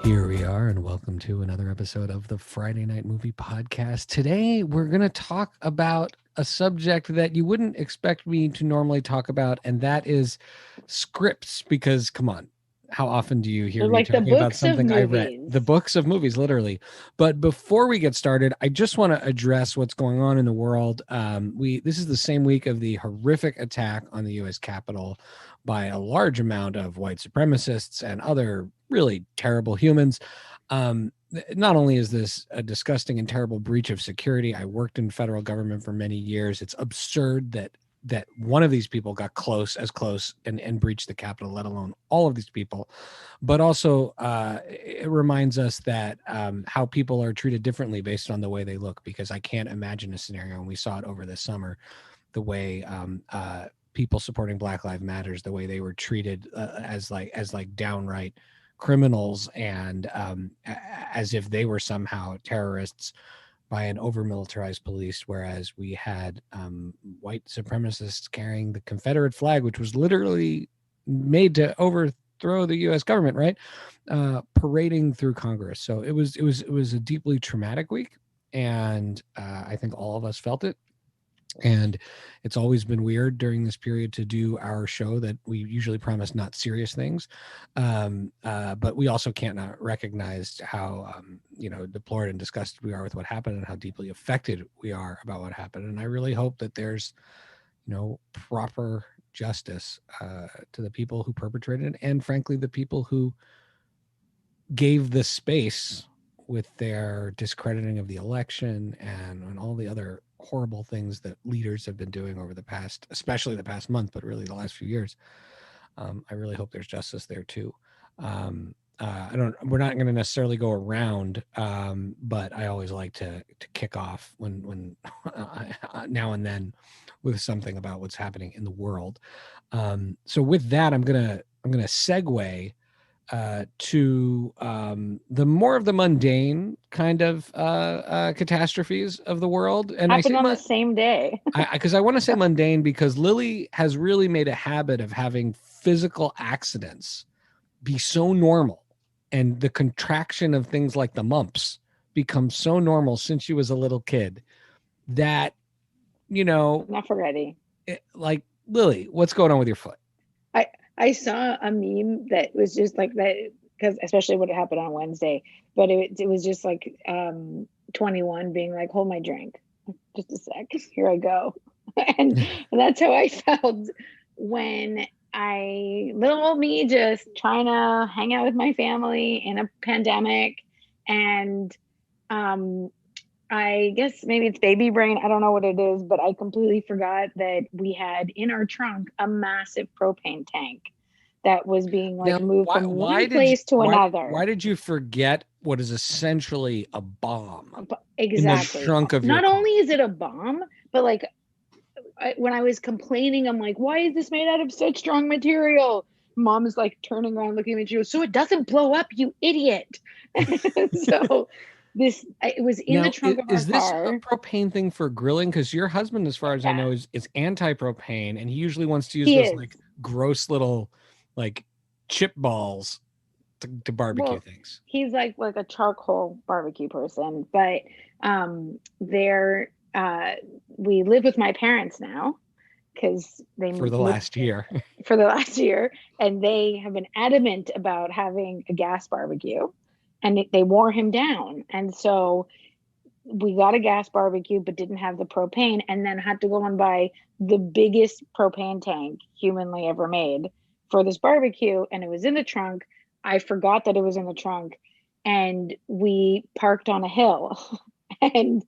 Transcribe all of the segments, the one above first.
Here we are, and welcome to another episode of the Friday Night Movie Podcast. Today, we're going to talk about a subject that you wouldn't expect me to normally talk about, and that is scripts. Because, come on, how often do you hear me talking about something I read? The books of movies, literally. But before we get started, I just want to address what's going on in the world. This is the same week of the horrific attack on the U.S. Capitol by a large amount of white supremacists and other really terrible humans. Not only is this a disgusting and terrible breach of security, I worked in federal government for many years. It's absurd that one of these people got close and breached the Capitol, let alone all of these people. But also, it reminds us that how people are treated differently based on the way they look, because I can't imagine a scenario, and we saw it over this summer, the way people supporting Black Lives Matters, the way they were treated as downright criminals, and as if they were somehow terrorists by an over-militarized police, whereas we had white supremacists carrying the Confederate flag, which was literally made to overthrow the U.S. government, right? Parading through Congress. So it was a deeply traumatic week, and I think all of us felt it. And it's always been weird during this period to do our show that we usually promise not serious things. But we also can't not recognize how, deplored and disgusted we are with what happened and how deeply affected we are about what happened. And I really hope that there's, proper justice to the people who perpetrated it, and frankly, the people who gave the space with their discrediting of the election and all the other horrible things that leaders have been doing over the past, especially the past month, but really the last few years. I really hope there's justice there too. We're not going to necessarily go around, but I always like to kick off when now and then with something about what's happening in the world. So with that, I'm gonna segue to the more of the mundane kind of catastrophes of the world. And happened on the same day. Because I want to say mundane because Lily has really made a habit of having physical accidents be so normal, and the contraction of things like the mumps become so normal since she was a little kid that, Not for ready. Like, Lily, what's going on with your foot? I saw a meme that was just like that, because especially what happened on Wednesday, but it was just like 21 being like, hold my drink, just a sec, here I go. And that's how I felt when little old me just trying to hang out with my family in a pandemic. And I guess maybe it's baby brain. I don't know what it is, but I completely forgot that we had in our trunk a massive propane tank that was being moved from one place to another. Why did you forget what is essentially a bomb? Exactly. In the trunk of your car? Not only is it a bomb, but when I was complaining, I'm like, why is this made out of such strong material? Mom is like turning around looking at me. She goes, so it doesn't blow up, you idiot. So it was in the trunk of our car. Is this a propane thing for grilling? Because your husband, as far as I know, is anti-propane, and he usually wants to use those like gross little like chip balls to barbecue things. He's like a charcoal barbecue person, but we live with my parents now because they for the last year, and they have been adamant about having a gas barbecue. And they wore him down. And so we got a gas barbecue, but didn't have the propane, and then had to go and buy the biggest propane tank humanly ever made for this barbecue. And it was in the trunk. I forgot that it was in the trunk. And we parked on a hill. And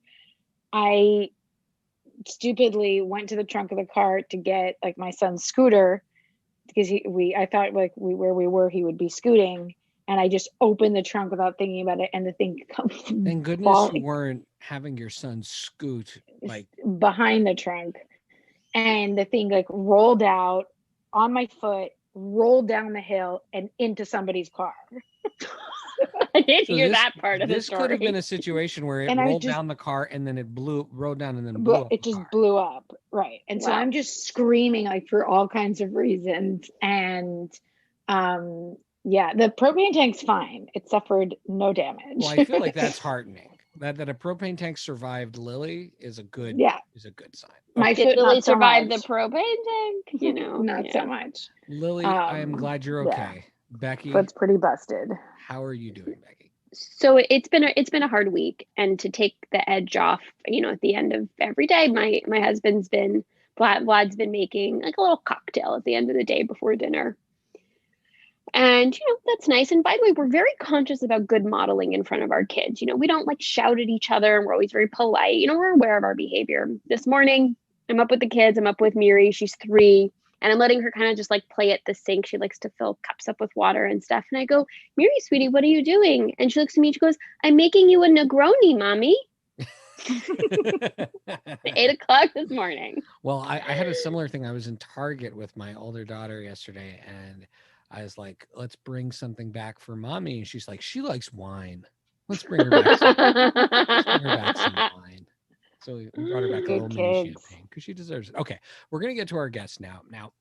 I stupidly went to the trunk of the car to get like my son's scooter, because I thought where we were, he would be scooting. And I just opened the trunk without thinking about it, and the thing comes. Thank goodness you weren't having your son scoot like behind the trunk, and the thing like rolled out on my foot, rolled down the hill, and into somebody's car. I didn't hear that part of the story. This could have been a situation where it rolled down the car and then it rode down and then blew up. It just blew up, right? And so I'm just screaming like for all kinds of reasons, and Yeah, the propane tank's fine. It suffered no damage. Well, I feel like that's heartening. That a propane tank survived Lily is a good sign. My Did foot Lily not so survive much. the propane tank? You know, Not so much. Lily, I am glad you're okay. Becky, foot's pretty busted. How are you doing, Becky? So it's been a hard week, and to take the edge off, you know, at the end of every day, my husband's been Vlad's been making like a little cocktail at the end of the day before dinner. And, you know, that's nice. And by the way, we're very conscious about good modeling in front of our kids. You know, we don't like shout at each other, and we're always very polite. You know, we're aware of our behavior. This morning, I'm up with the kids. I'm up with Miri. She's 3. And I'm letting her kind of just like play at the sink. She likes to fill cups up with water and stuff. And I go, Miri, sweetie, what are you doing? And she looks at me and she goes, I'm making you a Negroni, mommy. 8:00 this morning. Well, I had a similar thing. I was in Target with my older daughter yesterday, and I was like, let's bring something back for mommy. And she's like, she likes wine. Let's bring her back some wine. So we brought her back a little mini champagne because she deserves it. Okay, we're going to get to our guest now. Now,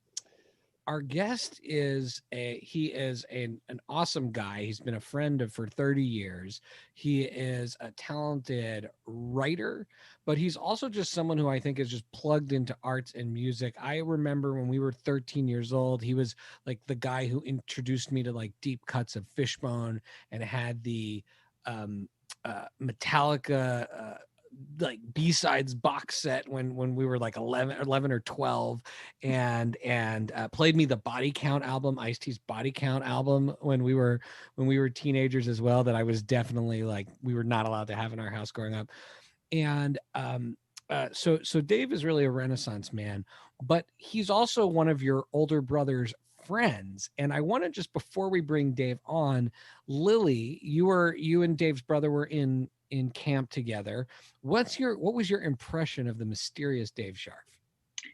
our guest is an awesome guy. He's been a friend for 30 years. He is a talented writer, but he's also just someone who I think is just plugged into arts and music. I remember when we were 13 years old, he was like the guy who introduced me to like deep cuts of Fishbone and had the Metallica like B-sides box set when we were like 11 or 12 and played me the Body Count album, Ice-T's Body Count album when we were teenagers as well, that I was definitely like we were not allowed to have in our house growing up. And so Dave is really a Renaissance man, but he's also one of your older brother's friends. And I want to just, before we bring Dave on, Lily, you and Dave's brother were in camp together. What was your impression of the mysterious Dave Scharf?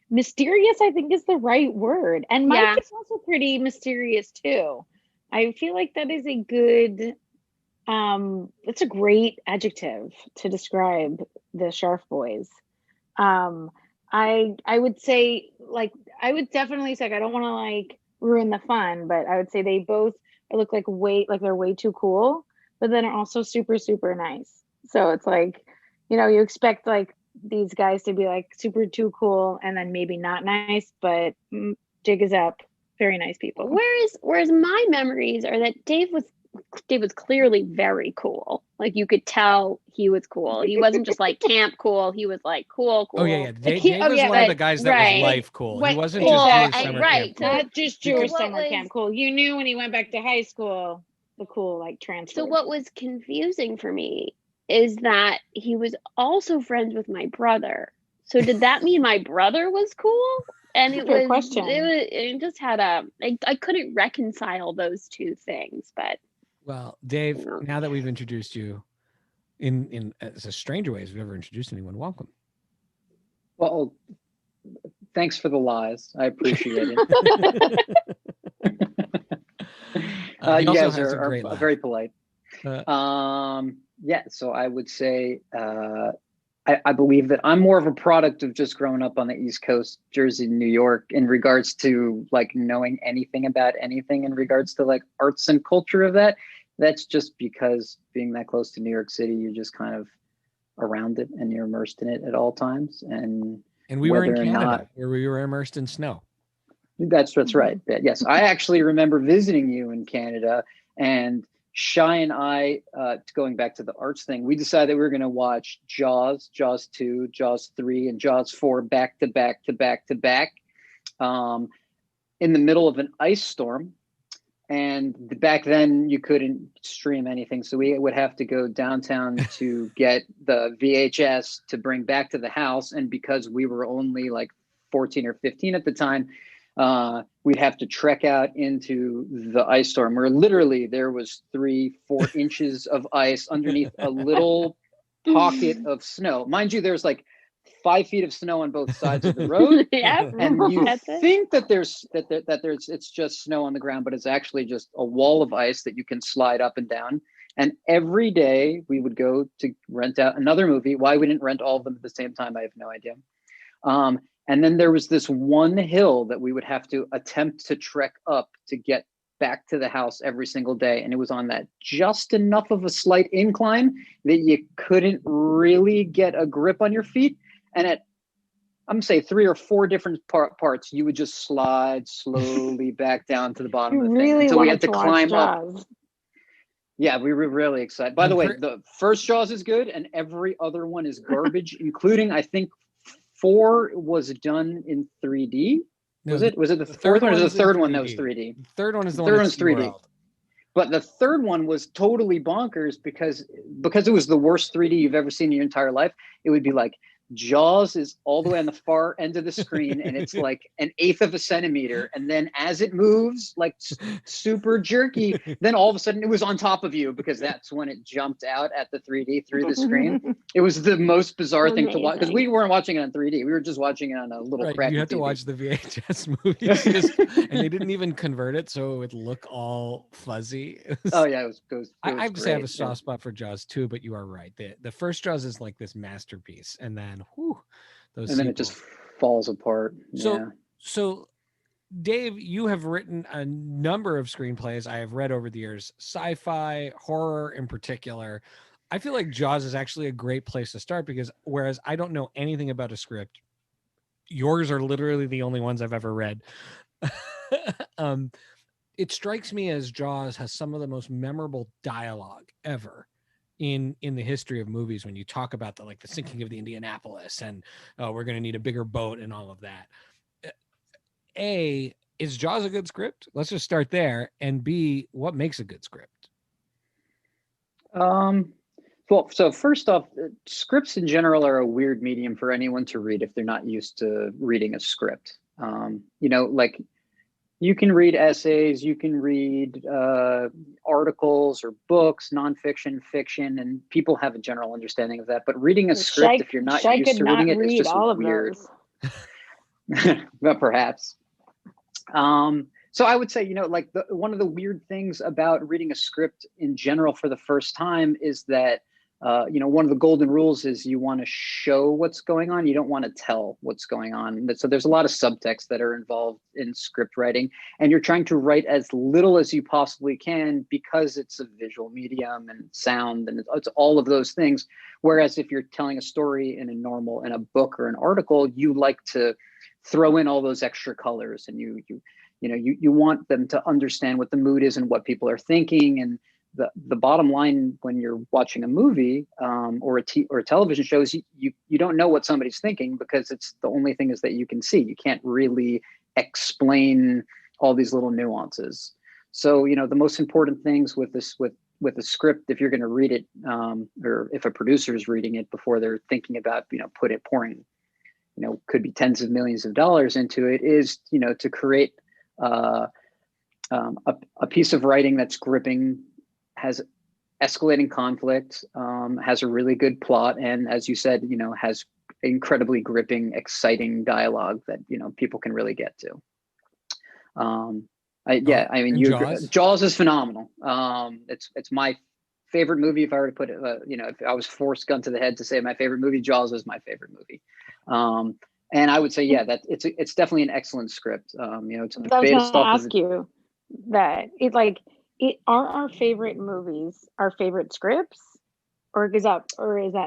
Mysterious, I think, is the right word. And Mike is also pretty mysterious too. I feel like that is a good it's a great adjective to describe the Scharf boys. I would say, like, I would definitely say, I don't want to like ruin the fun, but I would say they both look like they're way too cool, but then are also super, super nice. So it's like, you know, you expect like these guys to be like super too cool and then maybe not nice, but jig is up. Very nice people. Whereas my memories are that Dave was clearly very cool. Like you could tell he was cool. He wasn't just like camp cool. He was like cool. Oh yeah. Dave was one of the guys that was life cool. He wasn't just Jewish summer camp cool. Not just Jewish summer camp cool. You knew when he went back to high school, the cool like transfer. So what was confusing for me is that he was also friends with my brother. So did that mean my brother was cool? And it just had I couldn't reconcile those two things. But well, Dave, now that we've introduced you in as a stranger way as we've ever introduced anyone, welcome. Well, thanks for the lies. I appreciate it. You guys are very polite. Yeah, so I would say I believe that I'm more of a product of just growing up on the East Coast, Jersey, New York, in regards to like knowing anything about anything in regards to like arts and culture of that. That's just because being that close to New York City, you're just kind of around it and you're immersed in it at all times. And we were in Canada where we were immersed in snow. That's right. Yes, I actually remember visiting you in Canada, and Shai and I, going back to the arts thing, we decided we were going to watch Jaws, Jaws 2, Jaws 3, and Jaws 4 back to back to back to back in the middle of an ice storm. And back then you couldn't stream anything. So we would have to go downtown to get the VHS to bring back to the house. And because we were only like 14 or 15 at the time, we'd have to trek out into the ice storm where literally there was 3-4 inches of ice underneath a little pocket of snow. Mind you, there's like 5 feet of snow on both sides of the road. Yeah, and you think that there's it's just snow on the ground, but it's actually just a wall of ice that you can slide up and down. And every day we would go to rent out another movie. Why we didn't rent all of them at the same time, I have no idea. And then there was this one hill that we would have to attempt to trek up to get back to the house every single day, and it was on that just enough of a slight incline that you couldn't really get a grip on your feet. And at, I'm gonna say 3 or 4 different parts, you would just slide slowly back down to the bottom You of the thing really until we had wanted to to watch climb up. Jaws. Yeah, we were really excited. By the way, the first Jaws is good, and every other one is garbage, including, I think, 4 was done in 3D. No, Was it the fourth one or the third one that was 3D? The third one is the third one one's that's 3D. But the third one was totally bonkers because it was the worst 3D you've ever seen in your entire life. It would be like Jaws is all the way on the far end of the screen, and it's like 1/8 of a centimeter. And then as it moves, like super jerky, then all of a sudden it was on top of you, because that's when it jumped out at the 3D through the screen. It was the most bizarre thing to watch, because we weren't watching it on 3D. We were just watching it on a little crappy You had to TV. watch the VHS movies, and they didn't even convert it so it would look all fuzzy. Oh yeah, it was I have to say I have a great. soft spot for Jaws too, but you are right. The first Jaws is like this masterpiece, and then those And then it just falls apart. So Dave, you have written a number of screenplays I have read over the years, sci-fi, horror in particular. I feel like Jaws is actually a great place to start, because whereas I don't know anything about a script, yours are literally the only ones I've ever read. It strikes me as Jaws has some of the most memorable dialogue ever in the history of movies, when you talk about the sinking of the Indianapolis and we're going to need a bigger boat and all of that. A, is Jaws a good script? Let's just start there. And B, what makes a good script? Well, so first off, scripts in general are a weird medium for anyone to read if they're not used to reading a script. Like, you can read essays, you can read articles or books, nonfiction, fiction, and people have a general understanding of that. But reading a script, if you're not used to reading it, it's just all weird. Of But perhaps. So I would say, one of the weird things about reading a script in general for the first time is that, one of the golden rules is you want to show what's going on. You don't want to tell what's going on. So there's a lot of subtext that are involved in script writing, and you're trying to write as little as you possibly can, because it's a visual medium and sound, and it's all of those things. Whereas if you're telling a story in a book or an article, you like to throw in all those extra colors, and you want them to understand what the mood is and what people are thinking. And the bottom line when you're watching a movie or a television show is you don't know what somebody's thinking, because it's the only thing is that you can see. You can't really explain all these little nuances. So the most important things with a script, if you're going to read it, or if a producer is reading it before they're thinking about pouring could be tens of millions of dollars into it, is to create a piece of writing that's gripping, has escalating conflict, has a really good plot, and as you said, has incredibly gripping, exciting dialogue that people can really get to. Jaws is phenomenal. It's my favorite movie. If I were to put it, if I was forced gun to the head to say my favorite movie, Jaws is my favorite movie. And I would say, that it's definitely an excellent script. It's based off ask you that are our favorite movies our favorite scripts, or is that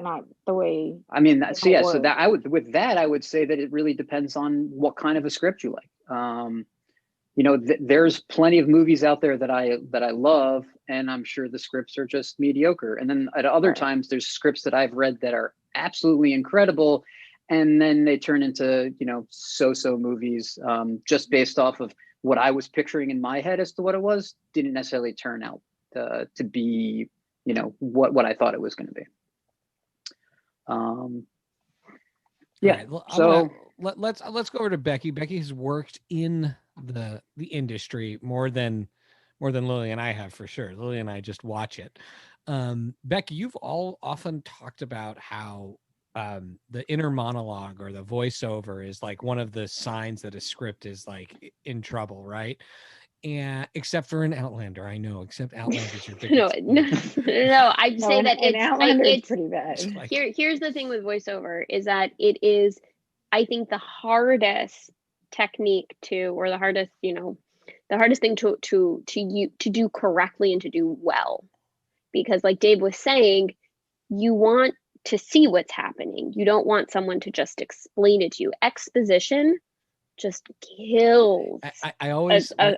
not the way? I mean, so that I would say that it really depends on what kind of a script you like. There's plenty of movies out there that I love, and I'm sure the scripts are just mediocre. And then at other times, there's scripts that I've read that are absolutely incredible, and then they turn into so-so movies, just based off of what I was picturing in my head as to what it was. Didn't necessarily turn out to be what I thought it was going to be. Right, well, let's go over to Becky. Becky has worked in the industry more than Lily and I have, for sure. Lily and I just watch it. Becky, you've often talked about how the inner monologue or the voiceover is like one of the signs that a script is like in trouble, right? And except for an Outlander, I know. Except Outlander's your biggest. No. I'd say that it's pretty bad. Here's the thing with voiceover is that it is, I think, the hardest technique to, or the hardest, the hardest thing to do correctly and to do well, because like Dave was saying, you want to see what's happening. You don't want someone to just explain it to you. Exposition just kills I always a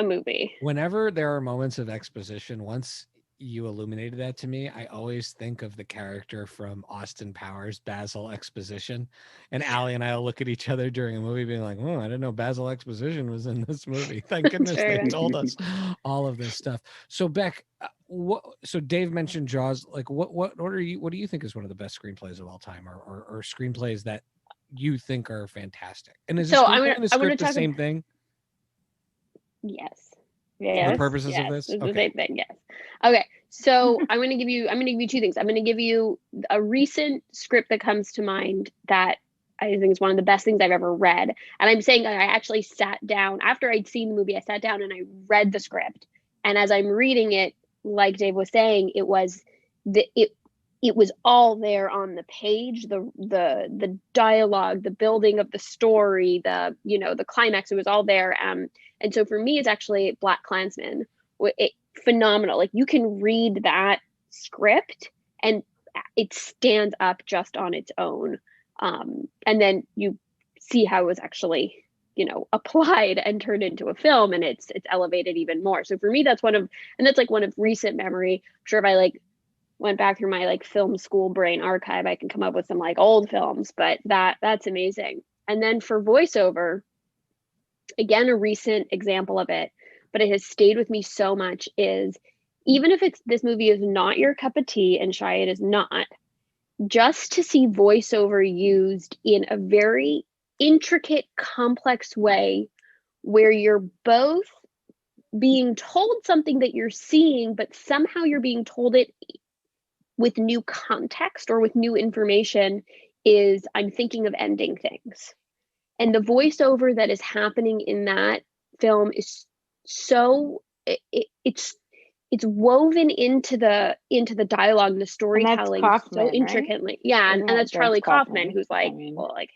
movie. Whenever there are moments of exposition, once you illuminated that to me, I always think of the character from Austin Powers, Basil Exposition. And Allie and I will look at each other during a movie being like, oh, I didn't know Basil Exposition was in this movie. Thank goodness they told us all of this stuff. So Beck, so Dave mentioned Jaws. Like what do you think is one of the best screenplays of all time, or screenplays that you think are fantastic? And is the script the same thing? Yes. For the purposes of this? It's the same thing, yes. Okay, so I'm gonna give you two things. I'm gonna give you a recent script that comes to mind that I think is one of the best things I've ever read. And I'm saying I actually sat down after I'd seen the movie. I sat down and I read the script. And as I'm reading it, like Dave was saying, it was all there on the page. The dialogue, the building of the story, the climax. It was all there. And so for me, it's actually Blackkklansman. Phenomenal. Like, you can read that script and it stands up just on its own. And then you see how it was actually, applied and turned into a film, and it's elevated even more. So for me, that's one of recent memory. I'm sure if I went back through my film school brain archive, I can come up with some old films, but that's amazing. And then for voiceover, again, a recent example of it, but it has stayed with me so much, is even if this movie is not your cup of tea, and Shai, it is not, just to see voiceover used in a very intricate, complex way where you're both being told something that you're seeing, but somehow you're being told it with new context or with new information, I'm thinking of Ending Things. And the voiceover that is happening in that film is so it's woven into the dialogue and the storytelling so intricately. Right? Yeah, and that's Charlie Kaufman, who's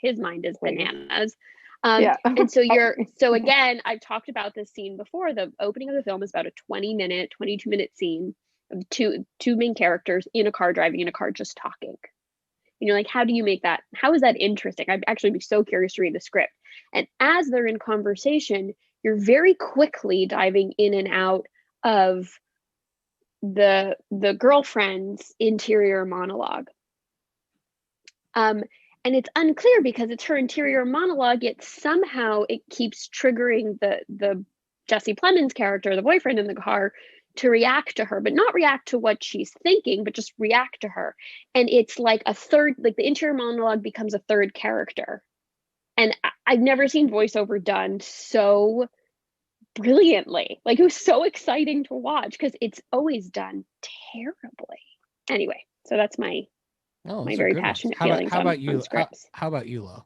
his mind is bananas. And so again, I've talked about this scene before. The opening of the film is about a 22-minute scene of two main characters in a car, driving in a car, just talking. How do you make that? How is that interesting? I'd actually be so curious to read the script. And as they're in conversation, you're very quickly diving in and out of the girlfriend's interior monologue. And it's unclear because it's her interior monologue, yet somehow it keeps triggering the Jesse Plemons character, the boyfriend in the car, to react to her, but not react to what she's thinking, but just react to her. And it's like a third, the interior monologue becomes a third character. And I've never seen voiceover done so brilliantly. It was so exciting to watch because it's always done terribly. Anyway, so that's my very passionate feelings. How about you? On scripts. How about you, Lo?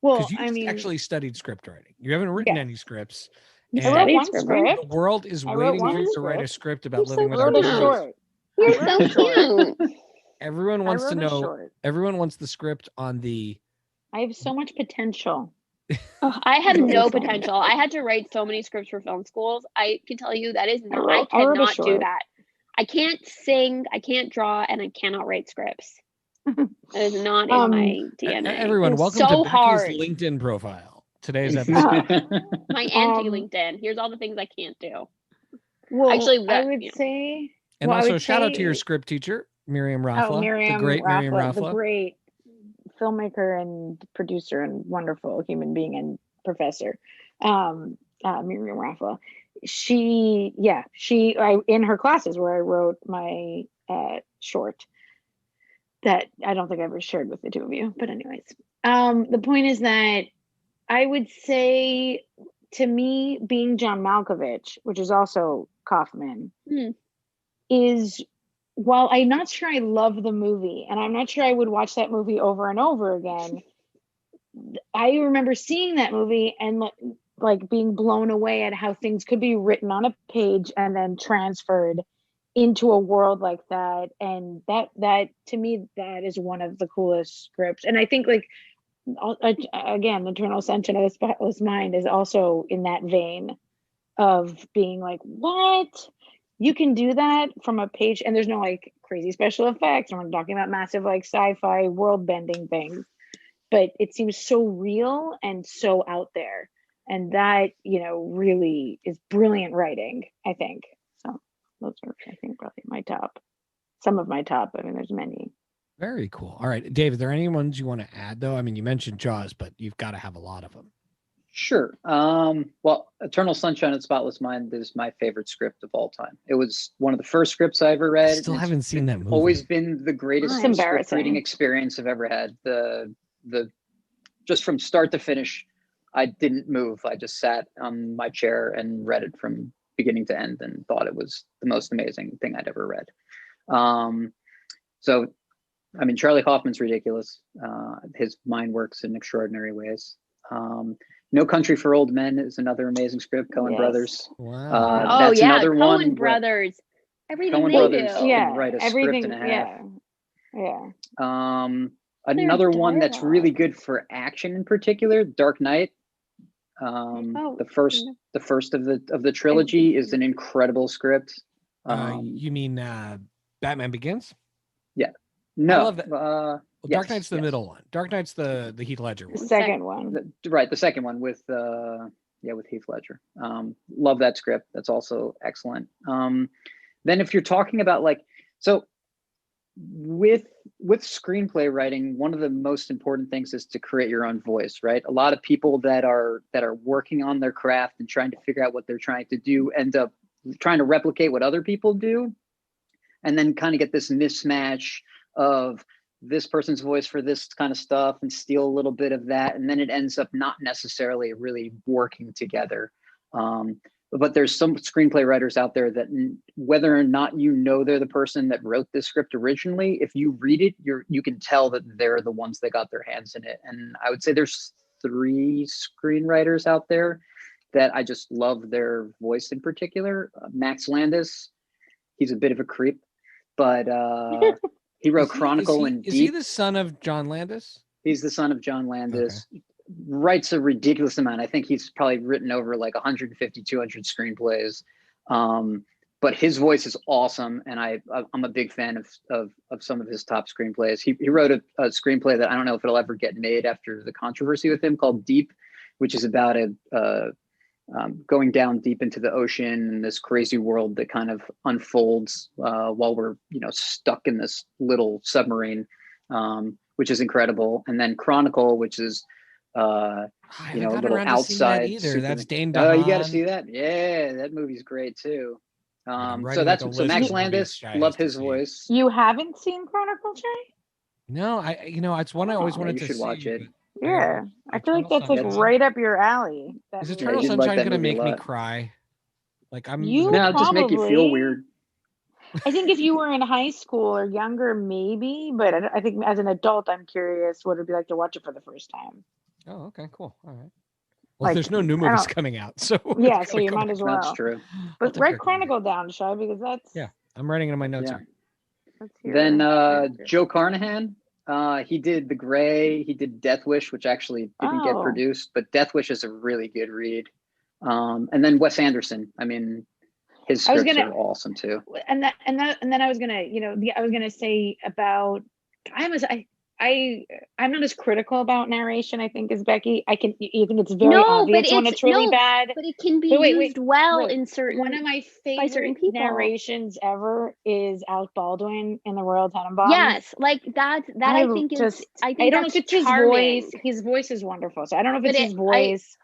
Well, because you actually studied script writing. You haven't written any scripts. I wrote one script. The world is waiting for you to write a script about living with your parents. You're so cute. Everyone wants to know. Everyone wants the script on the. I have so much potential. I have no potential. I had to write so many scripts for film schools. I can tell you that is not. I cannot do that. I can't sing. I can't draw, and I cannot write scripts. That is not in my DNA. Everyone, welcome to Becky's LinkedIn profile. Today's episode. My anti-LinkedIn. Here's all the things I can't do. Well, actually, I would say. And also, shout out to your script teacher, Miriam Raffla. Miriam Raffla. The great filmmaker and producer and wonderful human being and professor. Miriam Raffla. She in her classes where I wrote my short that I don't think I ever shared with the two of you. But anyways, the point is that I would say, to me, being John Malkovich, which is also Kaufman, is, while I'm not sure I love the movie, and I'm not sure I would watch that movie over and over again, I remember seeing that movie and being blown away at how things could be written on a page and then transferred into a world like that. And that to me, that is one of the coolest scripts. And I think again, Eternal Sunshine of the Spotless Mind is also in that vein of being like, what? You can do that from a page, and there's no like crazy special effects. I'm talking about massive like sci-fi world bending things, but it seems so real and so out there. And that, really is brilliant writing, I think. So those are, I think, probably some of my top. I mean, there's many. Very cool. All right, Dave, are there any ones you want to add though? I mean, you mentioned Jaws, but you've got to have a lot of them. Sure. Well, Eternal Sunshine of the Spotless Mind is my favorite script of all time. It was one of the first scripts I ever read. I still haven't seen that movie. Always been the greatest It's script reading experience I've ever had. The just from start to finish, I didn't move. I just sat on my chair and read it from beginning to end and thought it was the most amazing thing I'd ever read. So, I mean, Charlie Kaufman's ridiculous. His mind works in extraordinary ways. No Country for Old Men is another amazing script. Coen Brothers. Wow. That's another Coen one Brothers. Everything Coen they Brothers do. can write a everything. script and a half. Yeah. Another one that's dialogue. really good for action in particular, Dark Knight. The first of the trilogy is an incredible script. You mean Batman Begins? Yeah. No. I love that. Dark Knight's the middle one. Dark Knight's the Heath Ledger The one. second one. The second one with Heath Ledger. Love that script. That's also excellent. Then if you're talking about with screenplay writing, one of the most important things is to create your own voice, right? A lot of people that are working on their craft and trying to figure out what they're trying to do end up trying to replicate what other people do, and then kind of get this mismatch of this person's voice for this kind of stuff and steal a little bit of that, and then it ends up not necessarily really working together. But there's some screenplay writers out there that, whether or not they're the person that wrote this script originally, if you read it, you can tell that they're the ones that got their hands in it. And I would say there's 3 screenwriters out there that I just love their voice in particular. Max Landis, he's a bit of a creep, but he wrote Chronicle and Deep. Is he the son of John Landis? He's the son of John Landis. Okay. Writes a ridiculous amount. I think he's probably written over like 150, 200 screenplays. But his voice is awesome, and I'm a big fan of some of his top screenplays. He wrote a screenplay that I don't know if it'll ever get made after the controversy with him, called Deep, which is about going down deep into the ocean and this crazy world that kind of unfolds while we're stuck in this little submarine, which is incredible. And then Chronicle, which is a little outside. That's Dane DeHaan. Oh, you got to see that. Yeah, that movie's great too. So Max Landis, love his voice. You haven't seen Chronicle, Shai? No, it's one I always wanted to see. You should watch it. Yeah, I feel like that's like right up your alley. Is Eternal Sunshine going to make me cry? Like just make you feel weird. I think if you were in high school or younger, maybe, but I think as an adult, I'm curious what it'd be like to watch it for the first time. Oh, okay, cool. All right. Well, there's no new movies coming out, so yeah, so you might as well. That's true. But write Chronicle down, Shai, because that's I'm writing it in my notes here. Then Joe Carnahan, he did The Gray, he did Death Wish, which actually didn't get produced, but Death Wish is a really good read. And then Wes Anderson. I mean, his scripts are awesome too. And then I was gonna say about I'm not as critical about narration, I think, as Becky. You think it's very obvious when it's really bad. But it can be used well in certain. One of my favorite narrations ever is Alec Baldwin in The Royal Tenenbaums. Yes, like that I think is. I don't know if it's his voice. His voice is wonderful. So I don't know if it's his voice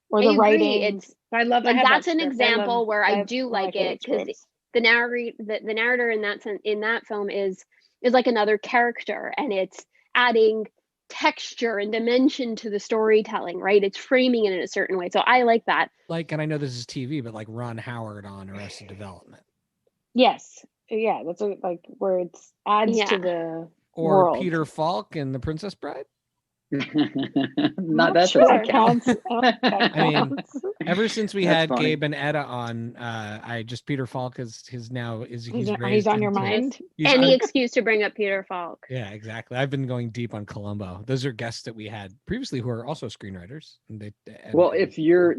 or the writing. I love that. That's an example where I do like it, because the narrator in that film is like another character, and it's adding texture and dimension to the storytelling, right? It's framing it in a certain way. So I like that. And I know this is TV, but like Ron Howard on Arrested Development. Yes. Yeah, that's where it adds to the or world. Peter Falk in The Princess Bride. Not that sure doesn't it count. counts. I mean, ever since we That's had funny. Gabe and Etta on, I just Peter Falk is he's raised on your into- mind. he's Any un- excuse to bring up Peter Falk. Yeah, exactly. I've been going deep on Columbo. Those are guests that we had previously who are also screenwriters. And Well, if you're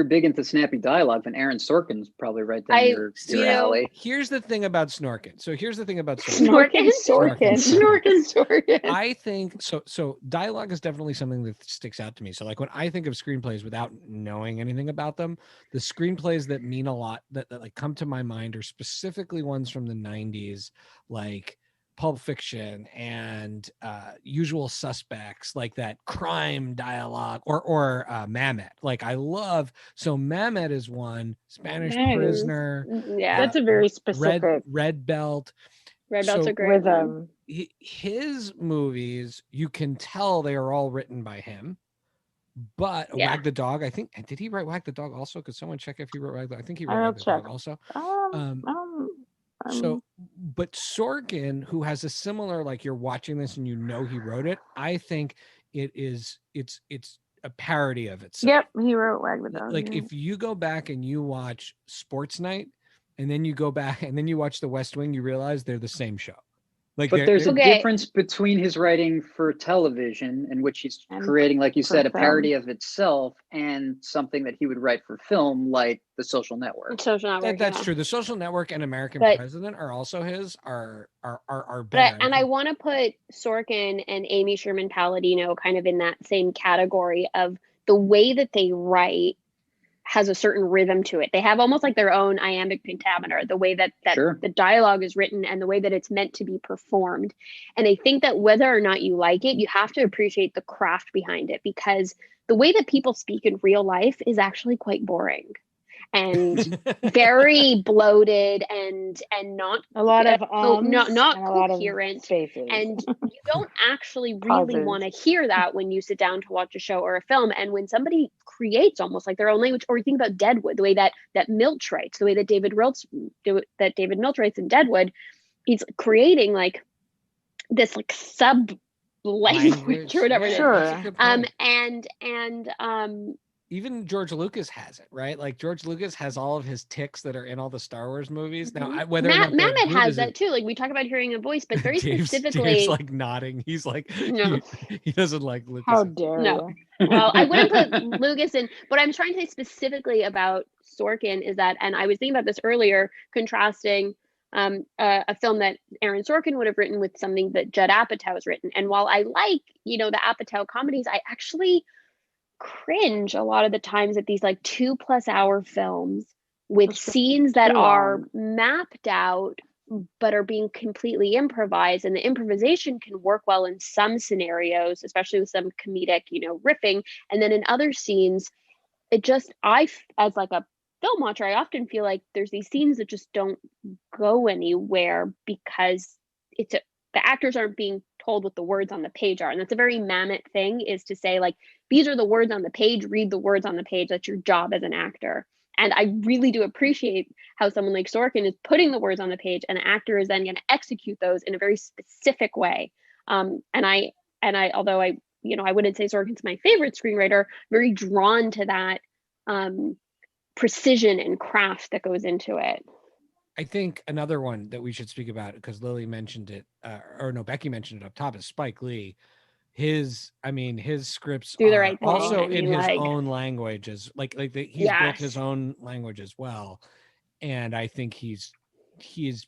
big into snappy dialogue, then Aaron Sorkin's probably right down your alley. here's the thing about Snorkin. So here's the thing about Snorkin. Sorkin. I think so dialogue is definitely something that sticks out to me. So like when I think of screenplays without knowing anything about them, the screenplays that mean a lot that like come to my mind are specifically ones from the 90s, like Pulp Fiction and Usual Suspects, like that crime dialogue, or Mamet. Like I love, so Mamet is one, Spanish Prisoner. Yeah, That's a very specific Red Belt. Red Belt's a great rhythm. His movies, you can tell they are all written by him. But Wag the Dog, I think, did he write Wag the Dog also? Because someone check if he wrote Wag the Dog. I think he wrote Wag the Dog also. So, but Sorkin, who has a similar, like you're watching this and you know he wrote it, I think it's a parody of itself. Yep, he wrote Wag the Dog. Like if you go back and you watch Sports Night, and then you go back and then you watch The West Wing, you realize they're the same show. Like, but there's a difference between his writing for television, in which he's creating, like you said, a parody of itself, and something that he would write for film, like The Social Network. That's true. The Social Network and American President are also his. Are better. And I want to put Sorkin and Amy Sherman Palladino kind of in that same category of the way that they write has a certain rhythm to it. They have almost like their own iambic pentameter, the way that the dialogue is written and the way that it's meant to be performed. And I think that whether or not you like it, you have to appreciate the craft behind it, because the way that people speak in real life is actually quite boring and very bloated and not a lot of not coherent, and you don't actually really want to hear that when you sit down to watch a show or a film. And when somebody creates almost like their own language, or you think about Deadwood, the way that Milch writes, the way that David Milch writes in Deadwood, he's creating like this like sub language or whatever. Even George Lucas has it, right? Like George Lucas has all of his tics that are in all the Star Wars movies. Now, Mamet has that too. Like we talk about hearing a voice, but very specifically, Dave's like nodding. He's like, no. he doesn't like Lucas. How dare you? Well, I wouldn't put Lucas in. What I'm trying to say specifically about Sorkin is that, and I was thinking about this earlier, contrasting a film that Aaron Sorkin would have written with something that Judd Apatow has written. And while I like, the Apatow comedies, I actually cringe a lot of the times at these like 2+ hour films with scenes that are mapped out but are being completely improvised, and the improvisation can work well in some scenarios, especially with some comedic riffing, and then in other scenes as like a film watcher, I often feel like there's these scenes that just don't go anywhere because the actors aren't being told what the words on the page are. And that's a very Mamet thing, is to say like, these are the words on the page, read the words on the page. That's your job as an actor. And I really do appreciate how someone like Sorkin is putting the words on the page, and the actor is then going to execute those in a very specific way. And I, although I wouldn't say Sorkin's my favorite screenwriter, very drawn to that precision and craft that goes into it. I think another one that we should speak about, because Lily mentioned it, Becky mentioned it up top, is Spike Lee. His scripts are also in his own language, he's built his own language as well. And I think he's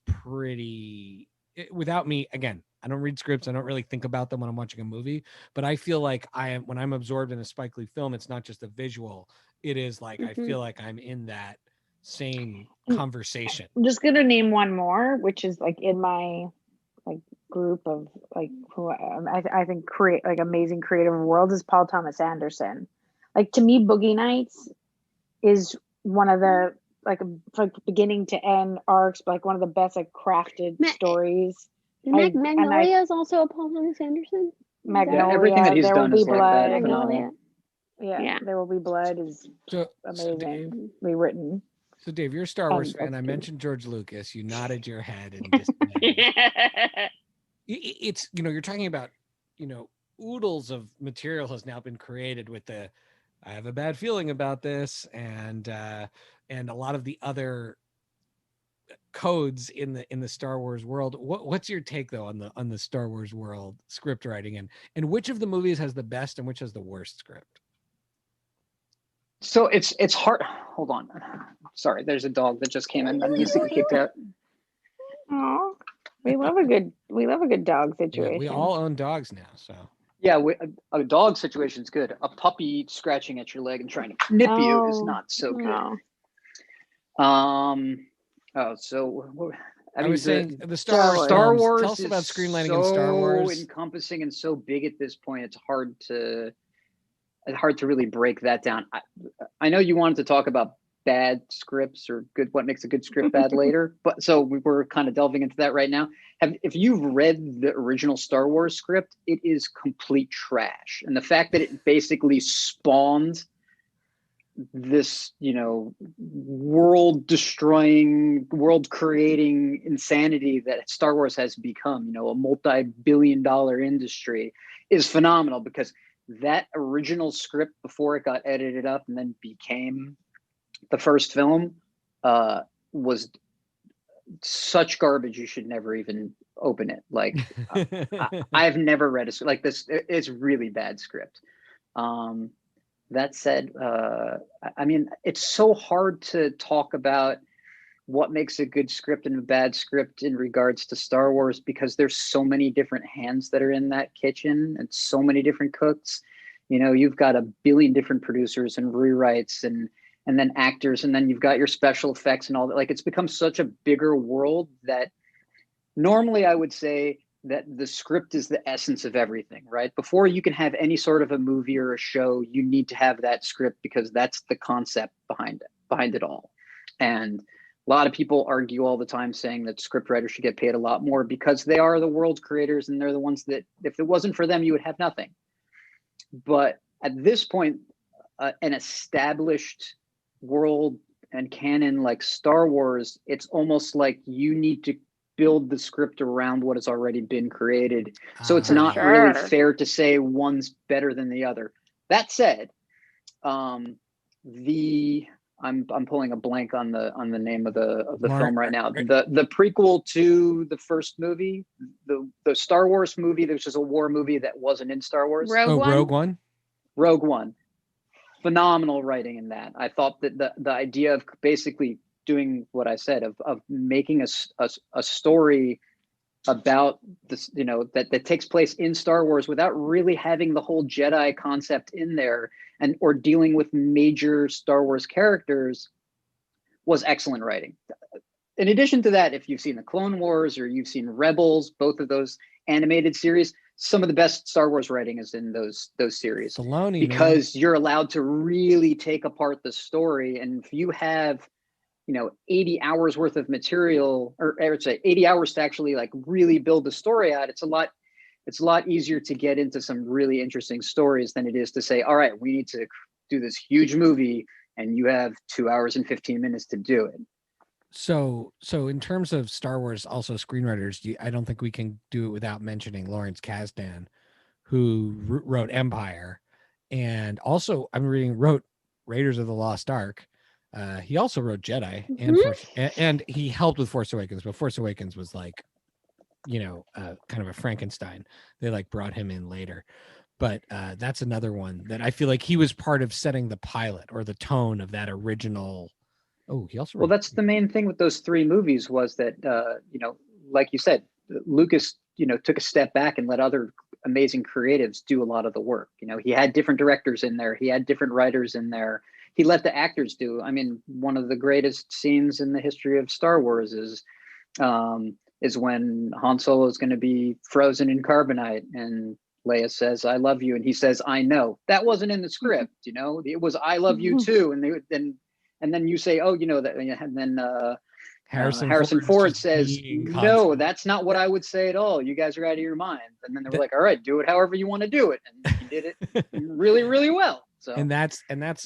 pretty, without me, again, I don't read scripts. I don't really think about them when I'm watching a movie, but I feel like when I'm absorbed in a Spike Lee film, it's not just a visual. It is like, I feel like I'm in that same conversation. I'm just gonna name one more, which is like in my like group of like who I think create like amazing creative world, is Paul Thomas Anderson. Like to me, Boogie Nights is one of the like beginning to end arcs, like one of the best like crafted stories. Magnolia is also a Paul Thomas Anderson. Magnolia, everything that he's There done Will is Be like Blood. that. Magnolia. Yeah, There Will Be Blood is amazingly written. So Dave, you're a Star Wars fan. I mentioned George Lucas. You nodded your head and just it's you're talking about oodles of material has now been created with the I have a bad feeling about this, and a lot of the other codes in the Star Wars world. What's your take though on the Star Wars world script writing, and which of the movies has the best and which has the worst script? So it's hard. Hold on. Sorry, there's a dog that just came in that needs to get kicked out. Oh, we love a good dog situation. Yeah, we all own dogs now, so. Yeah, a dog situation is good. A puppy scratching at your leg and trying to nip you is not so good. No. I was saying the Star Wars. Tell us about screenwriting so in Star Wars. Encompassing and so big at this point, it's hard to really break that down. I know you wanted to talk about bad scripts or what makes a good script bad later, but so we're kind of delving into that right now. If you've read the original Star Wars script, it is complete trash, and the fact that it basically spawned this, world destroying, world creating insanity that Star Wars has become, a multi-billion-dollar industry, is phenomenal, because that original script, before it got edited up and then became the first film, was such garbage you should never even open it. Like, I've never read a script like this. It's really bad script. That said, I mean, it's so hard to talk about what makes a good script and a bad script in regards to Star Wars, because there's so many different hands that are in that kitchen and so many different cooks. You've got a billion different producers and rewrites and then actors, and then you've got your special effects and all that. Like, it's become such a bigger world that normally I would say that the script is the essence of everything, right? Before you can have any sort of a movie or a show, you need to have that script, because that's the concept behind it all. And a lot of people argue all the time saying that scriptwriters should get paid a lot more because they are the world creators, and they're the ones that, if it wasn't for them, you would have nothing. But at this point, an established world and canon like Star Wars, it's almost like you need to build the script around what has already been created. So it's not really fair to say one's better than the other. That said, I'm pulling a blank on the name of the film right now. The prequel to the first movie, the Star Wars movie, there's just a war movie that wasn't in Star Wars. Rogue One. Rogue One. Phenomenal writing in that. I thought that the idea of basically doing what I said, of making a story about this, that takes place in Star Wars without really having the whole Jedi concept in there, or dealing with major Star Wars characters, was excellent writing. In addition to that, if you've seen the Clone Wars or you've seen Rebels, both of those animated series, some of the best Star Wars writing is in those series. Saloni, because you're allowed to really take apart the story. And if you have 80 hours worth of material, or I would say 80 hours to actually like really build the story out, it's a lot easier to get into some really interesting stories than it is to say, all right, we need to do this huge movie and you have 2 hours and 15 minutes to do it. So in terms of Star Wars, also screenwriters, I don't think we can do it without mentioning Lawrence Kasdan, who wrote Empire, and also wrote Raiders of the Lost Ark. He also wrote Jedi, and he helped with Force Awakens, but Force Awakens was like, kind of a Frankenstein. They like brought him in later. But that's another one that I feel like he was part of setting the pilot or the tone of that original. Oh, he also. Well, that's the main thing with those three movies, was that, like you said, Lucas, took a step back and let other amazing creatives do a lot of the work. He had different directors in there. He had different writers in there. He let the actors do. I mean, one of the greatest scenes in the history of Star Wars is when Han Solo is going to be frozen in carbonite and Leia says, "I love you," and he says, "I know." That wasn't in the script. It was, "I love you too," and then you say, "Oh, that," and then Harrison Ford says, "No, that's not what I would say at all. You guys are out of your mind." And then they were like, "All right, do it however you want to do it," and he did it really, really well. So and that's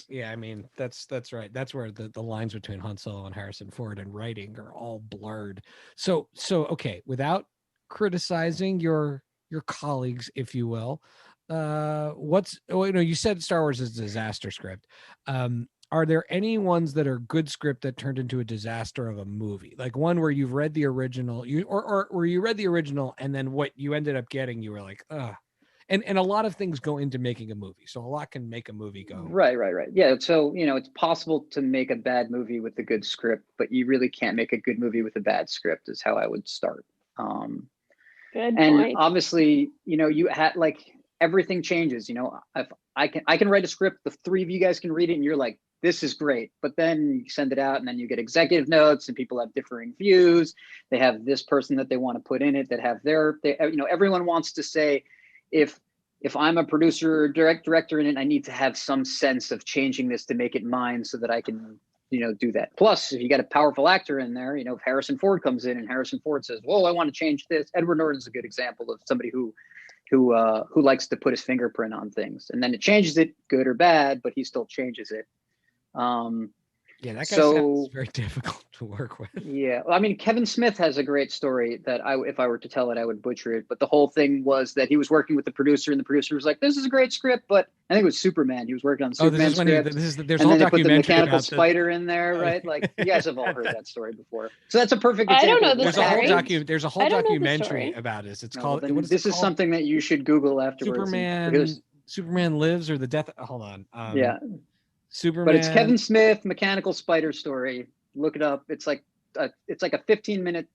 yeah, I mean, that's right. That's where the lines between Han Solo and Harrison Ford and writing are all blurred. So okay, without criticizing your colleagues, if you will, you said Star Wars is a disaster script. Are there any ones that are good script that turned into a disaster of a movie? Like one where you've read the original, or where you read the original and then what you ended up getting, you were like, ugh. And a lot of things go into making a movie. So a lot can make a movie go. Right. Yeah. So, it's possible to make a bad movie with a good script, but you really can't make a good movie with a bad script is how I would start. Good and point. obviously, you had like everything changes, if I can write a script, the three of you guys can read it and you're like, this is great. But then you send it out and then you get executive notes and people have differing views. They have this person that they want to put in it that have everyone wants to say, if I'm a producer or director in it, I need to have some sense of changing this to make it mine so that I can, do that. Plus, if you got a powerful actor in there, if Harrison Ford comes in and Harrison Ford says, "Well, I want to change this." Edward Norton's a good example of somebody who likes to put his fingerprint on things, and then it changes it, good or bad, but he still changes it. Yeah, that guy sounds very difficult to work with. Yeah, I mean, Kevin Smith has a great story that if I were to tell it, I would butcher it. But the whole thing was that he was working with the producer, and the producer was like, "This is a great script," but I think it was Superman. He was working on the Superman script. There's and a then whole they put the documentary mechanical about spider in there, right? Like you guys have all heard that story before. So that's a perfect I example. don't know the story. There's a whole documentary about this. It's called. This is something that you should Google afterwards. Superman Lives or the Death. Hold on. Yeah. Superman. But it's Kevin Smith, mechanical spider story. Look it up. It's like a 15-minute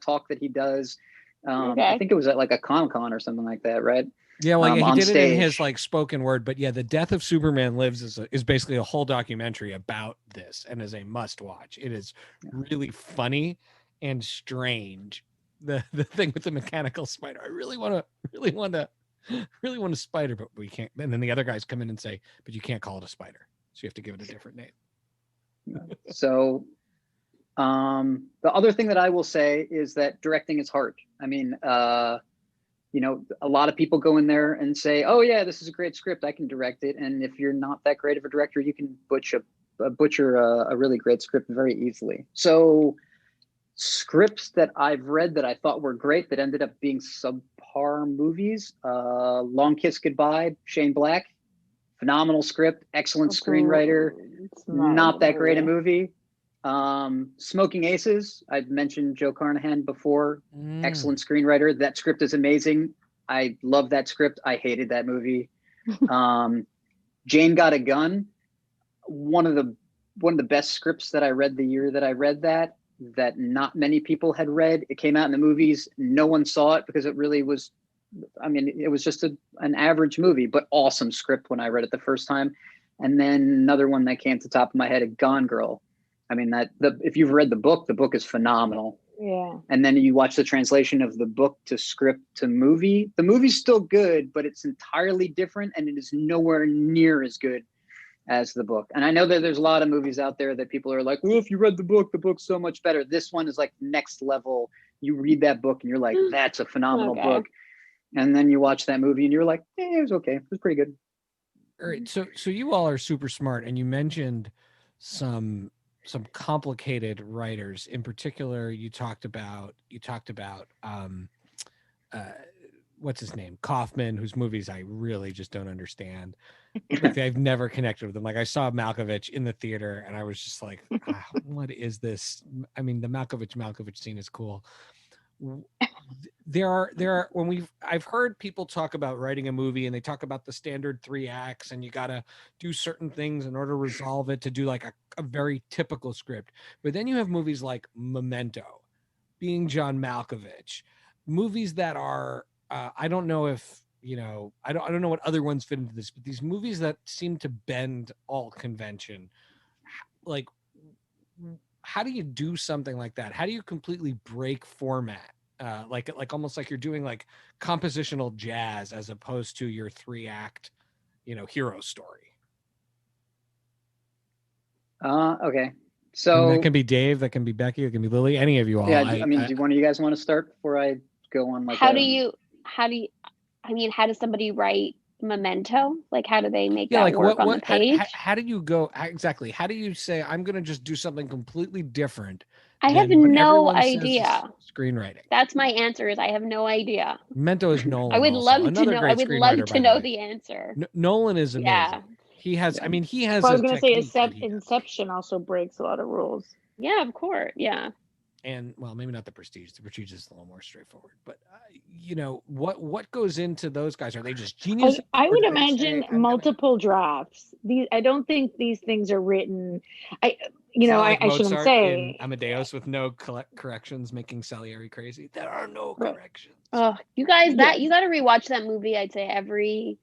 talk that he does. I think it was at like a Comic-Con or something like that, right? Yeah, well, he did stage. It in his like spoken word. But yeah, the Death of Superman Lives is basically a whole documentary about this and is a must watch. It is really funny and strange. The thing with the mechanical spider. I really want a spider, but we can't. And then the other guys come in and say, but you can't call it a spider. So you have to give it a different name. So the other thing that I will say is that directing is hard. I mean, a lot of people go in there and say, "Oh yeah, this is a great script. I can direct it." And if you're not that great of a director, you can butcher a really great script very easily. So scripts that I've read that I thought were great that ended up being subpar movies. Long Kiss Goodbye, Shane Black. Phenomenal script, excellent screenwriter, not that great a movie. Smoking Aces, I'd mentioned Joe Carnahan before, excellent screenwriter. That script is amazing. I love that script. I hated that movie. Jane Got a Gun, one of the best scripts that I read the year that I read that not many people had read. It came out in the movies. No one saw it because it really was, it was just an average movie, but awesome script when I read it the first time. And then another one that came to the top of my head, Gone Girl. If you've read the book is phenomenal. Yeah. And then you watch the translation of the book to script to movie. The movie's still good, but it's entirely different, and it is nowhere near as good as the book. And I know that there's a lot of movies out there that people are like, well, if you read the book's so much better. This one is like next level. You read that book and you're like, that's a phenomenal book. And then you watch that movie and you're like, it was okay. It was pretty good. All right. So you all are super smart, and you mentioned some complicated writers. In particular, you talked about what's his name? Kaufman, whose movies I really just don't understand. Like, I've never connected with them. Like, I saw Malkovich in the theater and I was just like, what is this? I mean, the Malkovich scene is cool. There are I've heard people talk about writing a movie and they talk about the standard 3 acts and you got to do certain things in order to resolve it, to do like a very typical script. But then you have movies like Memento, being John Malkovich, movies that are I don't know if I don't know what other ones fit into this, but these movies that seem to bend all convention. Like, how do you do something like that? How do you completely break format? Like almost like you're doing like compositional jazz as opposed to your 3-act, hero story. Okay. So and that can be Dave, that can be Becky, it can be Lily, any of you all. Yeah. Do one of you guys want to start before I go on? Like, how does somebody write Memento? Like, how do they make that work on the page? How do you go exactly? How do you say, I'm going to just do something completely different I have than what no everyone says is idea. screenwriting. That's my answer. Is I have no idea. Memento is Nolan. I would also. love to Another know. great I would screenwriter, love by to know way. the answer. Nolan is amazing. Yeah. He has. I mean, he has. Well, I a was going to say technique that he does. Inception also breaks a lot of rules. Yeah, of course. Yeah. And well, maybe not the Prestige. The Prestige is a little more straightforward. But you know what goes into those guys? Are they just geniuses? I or would do they imagine say, multiple drafts. I don't think these things are written. I It's not like shouldn't Mozart say in Amadeus with no corrections, making Salieri crazy. There are no Right. corrections. Oh, you guys, Yes. you got to rewatch that movie. I'd say every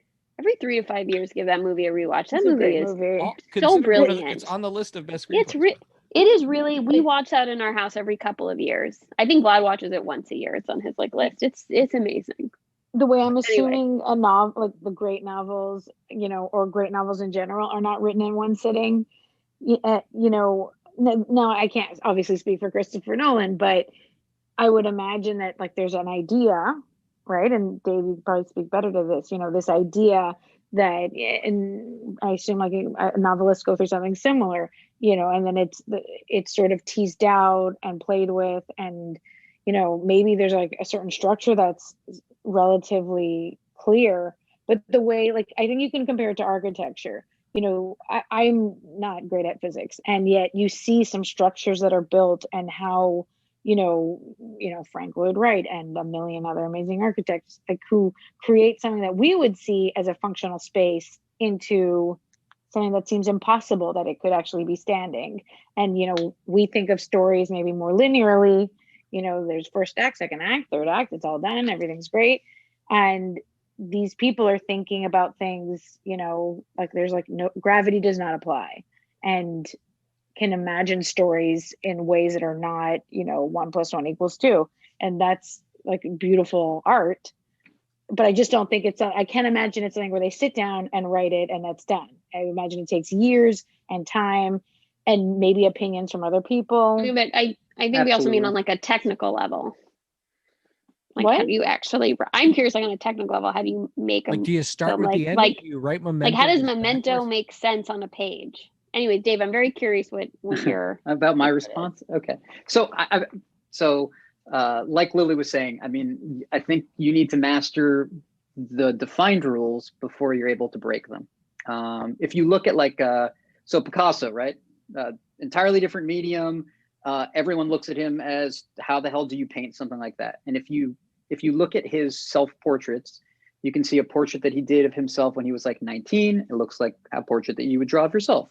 3 to 5 years, give that movie a rewatch. That It's a movie great is movie. Well, so consider one of the- brilliant. It's on the list of best It's screenplays. it is really. We watch that in our house every couple of years. I think Vlad watches it once a year. It's on his list. It's amazing. The way I'm Anyway. assuming a novel, like the great novels, or great novels in general, are not written in one sitting. No, I can't obviously speak for Christopher Nolan, but I would imagine that like there's an idea, right? And Dave, you probably speak better to this. This idea that, and I assume like a novelist go through something similar, and then it's sort of teased out and played with, and maybe there's like a certain structure that's relatively clear, but the way, like, I think you can compare it to architecture. I'm not great at physics, and yet you see some structures that are built, and how Frank Lloyd Wright and a million other amazing architects, like, who create something that we would see as a functional space into something that seems impossible that it could actually be standing. And we think of stories maybe more linearly. There's first act, second act, third act, it's all done, everything's great. And these people are thinking about things, like there's like no gravity does not apply, and can imagine stories in ways that are not, 1 + 1 = 2. And that's like beautiful art. But I just don't think I can't imagine it's something where they sit down and write it and that's done. I imagine it takes years and time and maybe opinions from other people. But I think we also mean on like a technical level. Like, what? have you actually? I'm curious, like on a technical level, how do you make Like, do you start with the ending? Like, do you write Memento? Like, how does just Memento backwards? make sense on a page? Anyway, Dave, I'm very curious what your about my response. Okay, so like Lily was saying, I mean, I think you need to master the defined rules before you're able to break them. If you look at so Picasso, right? Entirely different medium. Everyone looks at him as, how the hell do you paint something like that? And if you look at his self-portraits, you can see a portrait that he did of himself when he was like 19. It looks like a portrait that you would draw of yourself.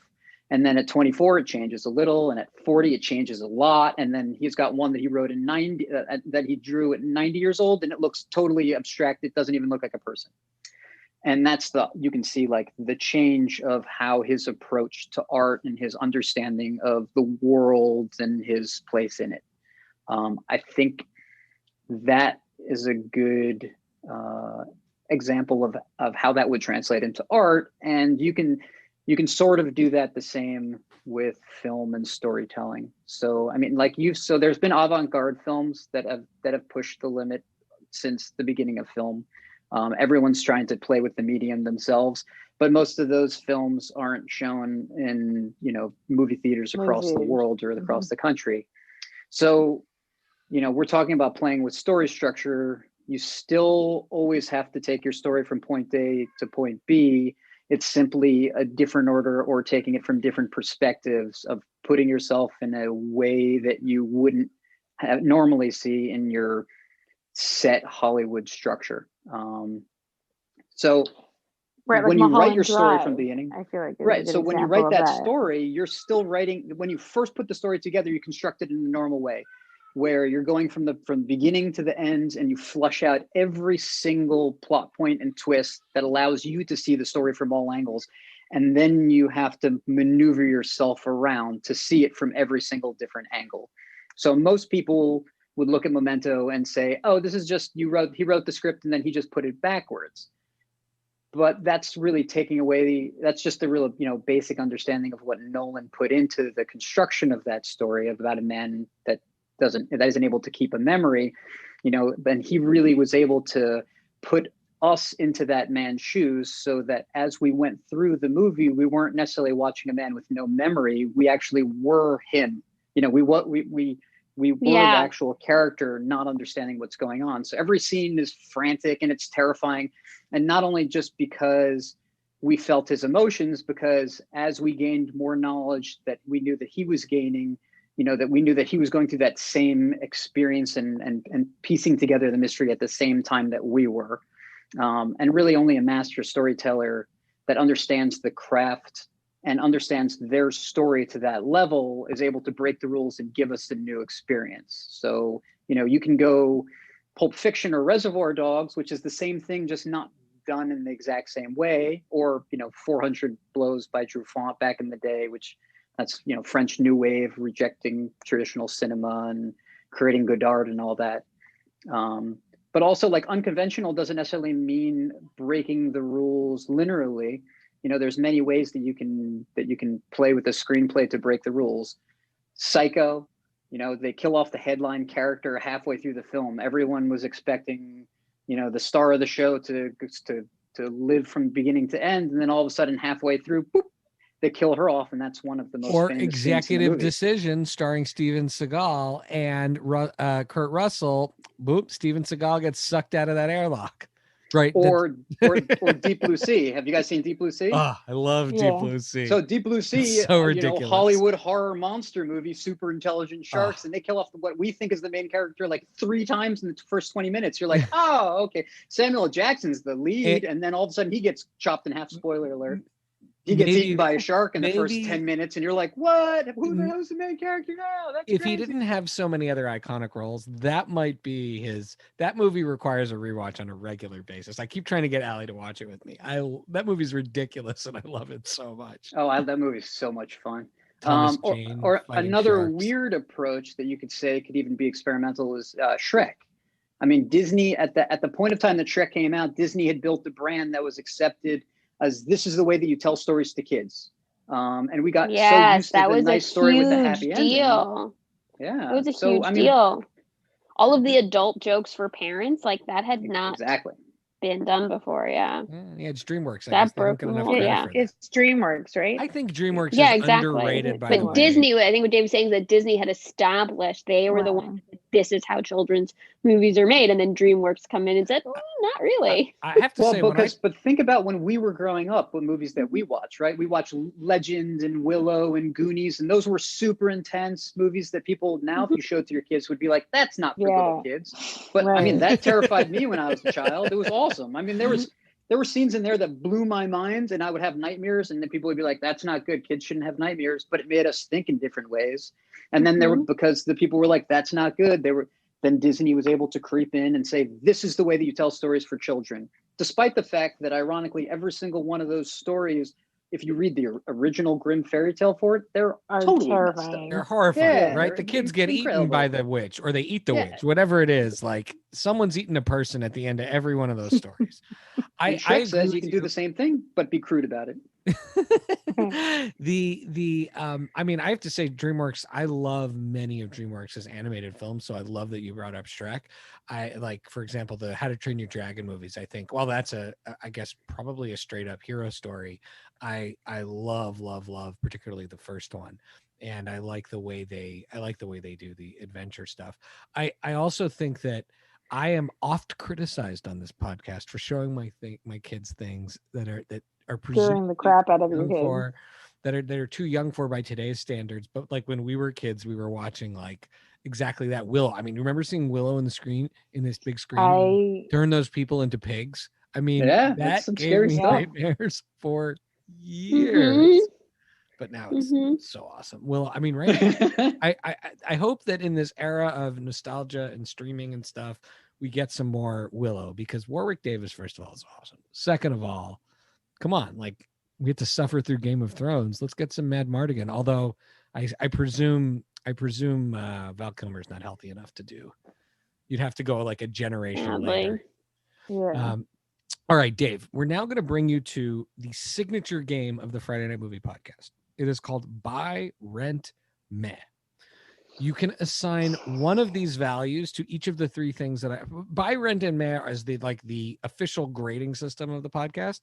And then at 24, it changes a little. And at 40, it changes a lot. And then he's got one that he wrote in 90, that he drew at 90 years old. And it looks totally abstract. It doesn't even look like a person. And you can see like the change of how his approach to art and his understanding of the world and his place in it. I think that is a good example of how that would translate into art. And you can sort of do that the same with film and storytelling. So, I mean, so there's been avant-garde films that have pushed the limit since the beginning of film. Everyone's trying to play with the medium themselves, but most of those films aren't shown in, movie theaters across the world or across the country. So, we're talking about playing with story structure. You still always have to take your story from point A to point B. It's simply a different order, or taking it from different perspectives of putting yourself in a way that you wouldn't normally see in your set Hollywood structure. So right, when like you write your Mulholland story Drive, from the beginning, I feel like right. So when you write that story, you're still writing. When you first put the story together, you construct it in a normal way, where you're going from the beginning to the end, and you flush out every single plot point and twist that allows you to see the story from all angles. And then you have to maneuver yourself around to see it from every single different angle. So most people would look at Memento and say, oh, this is just, he wrote the script and then he just put it backwards. But that's really taking away that's just the real, basic understanding of what Nolan put into the construction of that story about a man that isn't able to keep a memory, and he really was able to put us into that man's shoes, so that as we went through the movie, we weren't necessarily watching a man with no memory. We actually were him. We We were the actual character, not understanding what's going on. So every scene is frantic and it's terrifying. And not only just because we felt his emotions, because as we gained more knowledge that we knew that he was gaining, that we knew that he was going through that same experience and piecing together the mystery at the same time that we were. And really only a master storyteller that understands the craft and understands their story to that level is able to break the rules and give us a new experience. So, you can go Pulp Fiction or Reservoir Dogs, which is the same thing, just not done in the exact same way, or, 400 Blows by Truffaut back in the day, which that's, French New Wave, rejecting traditional cinema and creating Godard and all that. But also, like, unconventional doesn't necessarily mean breaking the rules linearly. There's many ways that you can play with a screenplay to break the rules. Psycho, they kill off the headline character halfway through the film. Everyone was expecting, the star of the show to live from beginning to end, and then all of a sudden, halfway through, boop, they kill her off, and that's one of the most famous Executive Decision, starring Steven Seagal and Kurt Russell. Boop, Steven Seagal gets sucked out of that airlock. Right. Or Deep Blue Sea. Have you guys seen Deep Blue Sea? Oh, I love Deep Blue Sea. So Deep Blue Sea, so ridiculous. Hollywood horror monster movie, super intelligent sharks, and they kill off what we think is the main character like 3 times in the first 20 minutes. You're like, oh, okay. Samuel Jackson's the lead, and then all of a sudden he gets chopped in half. Spoiler alert. He gets eaten by a shark in the first 10 minutes, and you're like, what? Who the hell's the main character now? That's if crazy. He didn't have so many other iconic roles, that might be his. That movie requires a rewatch on a regular basis. I keep trying to get Allie to watch it with me. That movie's ridiculous, and I love it so much. Oh, that movie's so much fun. Jane, or another sharks. Weird approach that you could say could even be experimental is Shrek. I mean, Disney, at the point of time that Shrek came out, Disney had built a brand that was accepted as this is the way that you tell stories to kids. And we got so used to the nice story with the happy ending. Yeah. It was a huge deal. All of the adult jokes for parents, like that had not been done before. Yeah, it's DreamWorks. That broke the mold. Yeah, it's DreamWorks, right? I think DreamWorks is underrated. But Disney, I think what Dave's saying is that Disney had established they were the ones. This is how children's movies are made, and then DreamWorks come in and said, "Not really." I have to say, but think about when we were growing up, what movies that we watched, right? We watched Legend and Willow and Goonies, and those were super intense movies that people now, if you showed to your kids, would be like, "That's not for little kids." But I mean, that terrified me when I was a child. It was awesome. I mean, there were scenes in there that blew my mind, and I would have nightmares, and then people would be like, "That's not good. Kids shouldn't have nightmares." But it made us think in different ways. And then because the people were like, "That's not good," then Disney was able to creep in and say, "This is the way that you tell stories for children." Despite the fact that, ironically, every single one of those stories, if you read the original Grimm fairy tale for it, they're totally terrifying. They're horrifying, right? The kids get eaten by the witch, or they eat the witch, whatever it is. Like someone's eating a person at the end of every one of those stories. I says you can do the same thing, but be crude about it. I mean, I have to say, DreamWorks, I love many of DreamWorks' animated films, so I love that you brought up Shrek. I like, for example, the How to Train Your Dragon movies. I think, well, that's I guess probably a straight up hero story. I love particularly the first one, and I like the way they do the adventure stuff. I also think that I am oft criticized on this podcast for showing my kids things that are scaring the crap out of your kids, that are too young for by today's standards. But like when we were kids, we were watching like exactly that. Willow. I mean, remember seeing Willow in this big screen turn those people into pigs? I mean, that gave me nightmares for years. But now it's so awesome. Well, I mean, right? I hope that in this era of nostalgia and streaming and stuff, we get some more Willow, because Warwick Davis, first of all, is awesome. Second of all, come on, like we have to suffer through Game of Thrones. Let's get some Mad Mardigan. Although I presume Val Kilmer's not healthy enough to do. You'd have to go like a generation later. Yeah. All right, Dave, we're now going to bring you to the signature game of the Friday Night Movie Podcast. It is called Buy, Rent, Meh. You can assign one of these values to each of the 3 things that Buy, Rent, and Meh as the official grading system of the podcast.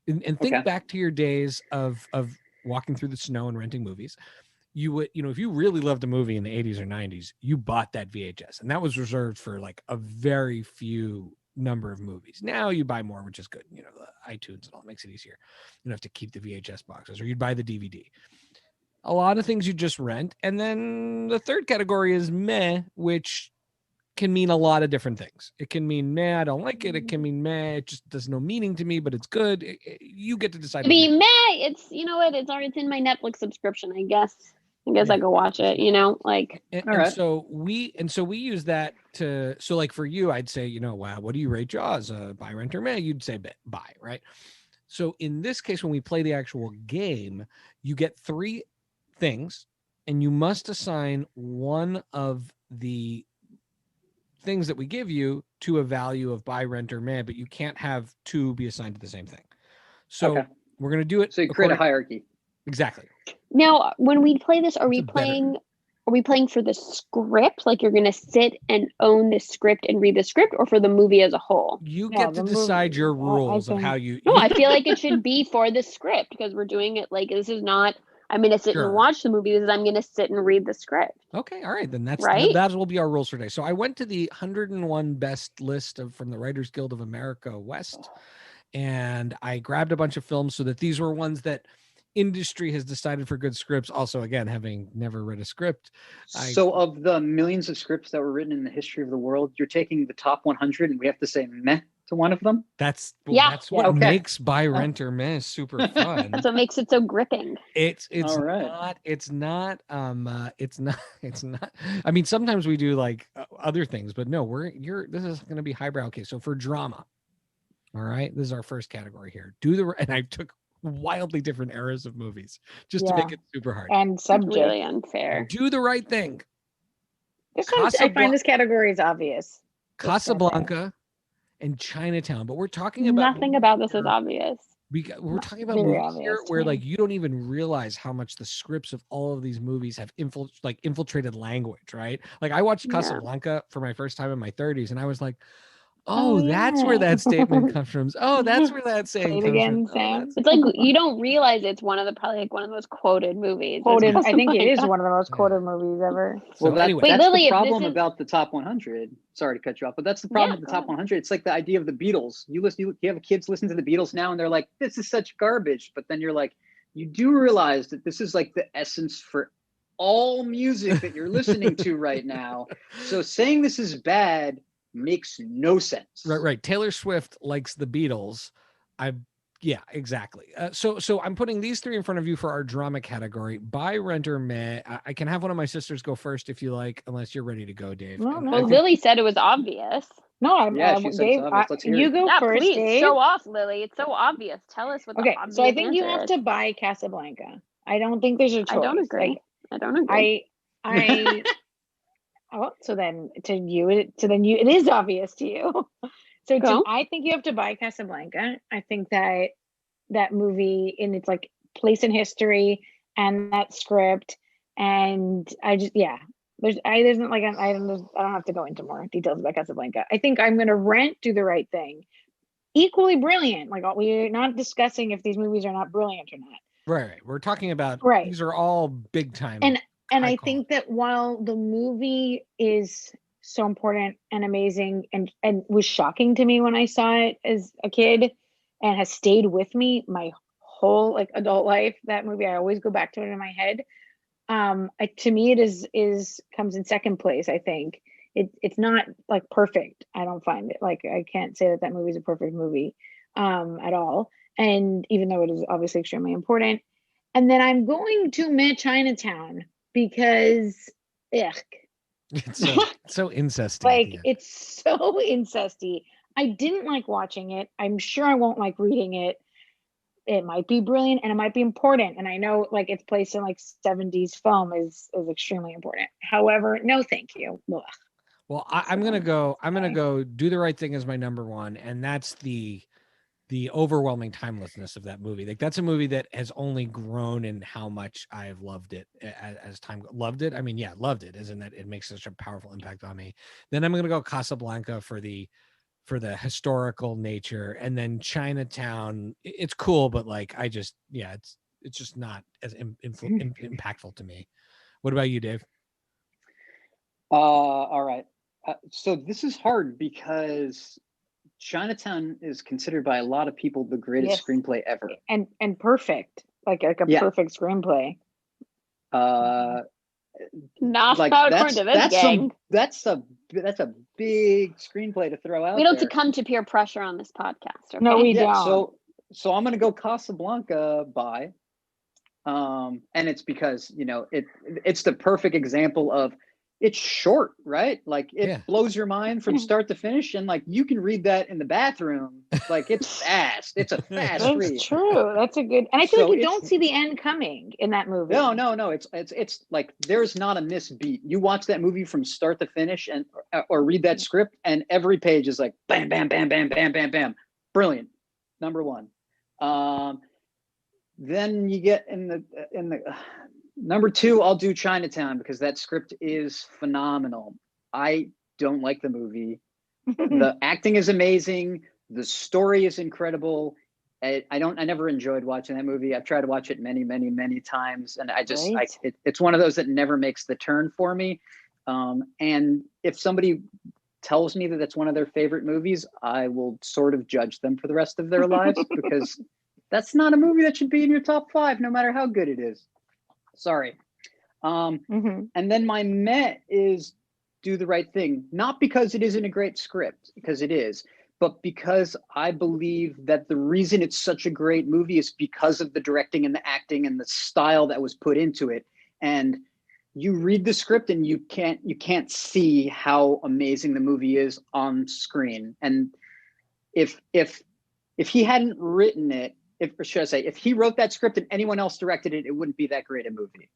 And think back to your days of walking through the snow and renting movies. you would, if you really loved a movie in the 80s or 90s, you bought that VHS, and that was reserved for like a very few number of movies. Now you buy more, which is good. The iTunes and all makes it easier. You don't have to keep the VHS boxes, or you'd buy the DVD. A lot of things you just rent. And then the third category is meh, which can mean a lot of different things. It can mean meh, I don't like it. It can mean meh, it just does no meaning to me, but it's good. You get to decide. I mean, meh, it's, it's in my Netflix subscription, I guess. I could watch it, like. And so we use that to, so like for you, I'd say, wow, what do you rate Jaws? Buy, rent, or meh? You'd say buy, right? So in this case, when we play the actual game, you get 3 things, and you must assign one of the things that we give you to a value of buy, rent, or meh, but you can't have 2 be assigned to the same thing. So we're going to do it. So you create a hierarchy. Exactly. Now, when we play this, are we playing for the script? Like you're going to sit and own the script and read the script, or for the movie as a whole? You get to decide your rules of how you. No, I feel like it should be for the script, because we're doing it like this is not. I'm going to sit and watch the movie. This is I'm going to sit and read the script. Okay, all right, then that will be our rules for today. So I went to the 101 best list from the Writers Guild of America West, and I grabbed a bunch of films so that these were ones that industry has decided for good scripts. Also, again, having never read a script. So of the millions of scripts that were written in the history of the world, you're taking the top 100 and we have to say meh to one of them? That's what makes buy, rent, or meh super fun. That's what makes it so gripping. It's not. I mean, sometimes we do like other things, but no, this is going to be highbrow. Okay, so for drama, all right, this is our first category here. And I took wildly different eras of movies just to make it super hard and subject. Really unfair. Do the Right Thing. I find this category is obvious. Casablanca and Chinatown, but we're talking about nothing about this is obvious. We're talking about movies here where like you don't even realize how much the scripts of all of these movies have infiltrated language, right? Like I watched Casablanca for my first time in my 30s, and I was like, that's where that statement comes from. Oh, that's where that saying comes from. It's like you don't realize it's one of the most quoted movies. I think it is one of the most quoted movies ever. Well, that's the problem about the top 100. Sorry to cut you off, but that's the problem with the top 100. It's like the idea of the Beatles. You have kids listen to the Beatles now, and they're like, "This is such garbage." But then you're like, you do realize that this is like the essence for all music that you're listening to right now. So saying this is bad makes no sense. Right. Taylor Swift likes the Beatles. Yeah, exactly. So I'm putting these 3 in front of you for our drama category. Buy, rent, or meh. I can have one of my sisters go first if you like, unless you're ready to go, Dave. Well, Lily said it was obvious. No, Dave, you go first. Please, Dave. show off, Lily. It's so obvious. Tell us what the obvious so I think you have to buy Casablanca. I don't think there's a choice. I don't agree. I don't agree. So then it is obvious to you. I think you have to buy Casablanca. I think that movie in its like place in history and that script, and I don't have to go into more details about Casablanca. I think I'm going to rent Do the Right Thing. Equally brilliant. Like we're not discussing if these movies are not brilliant or not. Right. We're talking about these are all big time. And I think that while the movie is so important and amazing and was shocking to me when I saw it as a kid and has stayed with me my whole like adult life, that movie, I always go back to it in my head. To me, it comes in second place. I think it's not like perfect. I don't find it like, I can't say that movie is a perfect movie at all. And even though it is obviously extremely important. And then I'm going to Chinatown because it's so incesty. Like it's so incesty. I didn't like watching it. I'm sure I won't like reading it. It might be brilliant and it might be important. And I know like its place in like 70s film is extremely important. However, no, thank you. Ugh. Well, I'm gonna go Do the Right Thing as my number one, and that's the overwhelming timelessness of that movie. Like that's a movie that has only grown in how much I've loved it as time loved it. I mean, loved it, as in that it makes such a powerful impact on me. Then I'm going to go Casablanca for the historical nature, and then Chinatown. It's cool, but like it's it's just not as impactful to me. What about you, Dave? All right. So this is hard because Chinatown is considered by a lot of people the greatest screenplay ever, and perfect, like a perfect screenplay. Not like according to this gang. That's a big screenplay to throw out. We don't there. succumb to peer pressure on this podcast. Okay? No, we don't. So I'm gonna go Casablanca by, and it's because it's the perfect example of. It's short, right? Like it blows your mind from start to finish, and like you can read that in the bathroom. Like it's fast. It's a fast read. That's true. That's a good. And I feel like you don't see the end coming in that movie. No. It's like there's not a miss beat. You watch that movie from start to finish, and or read that script, and every page is like bam, bam, bam, bam, bam, bam, bam. Brilliant. Number one. Then you get in the. Number two, I'll do Chinatown because that script is phenomenal. I don't like the movie. The acting is amazing. The story is incredible. I never enjoyed watching that movie. I've tried to watch it many, many, many times. And it's one of those that never makes the turn for me. And if somebody tells me that that's one of their favorite movies, I will sort of judge them for the rest of their lives because that's not a movie that should be in your top 5, no matter how good it is. Sorry. And then my meh is Do the Right Thing. Not because it isn't a great script, because it is, but because I believe that the reason it's such a great movie is because of the directing and the acting and the style that was put into it. And you read the script and you can't see how amazing the movie is on screen. And if he hadn't written it, if he wrote that script and anyone else directed it, it wouldn't be that great a movie.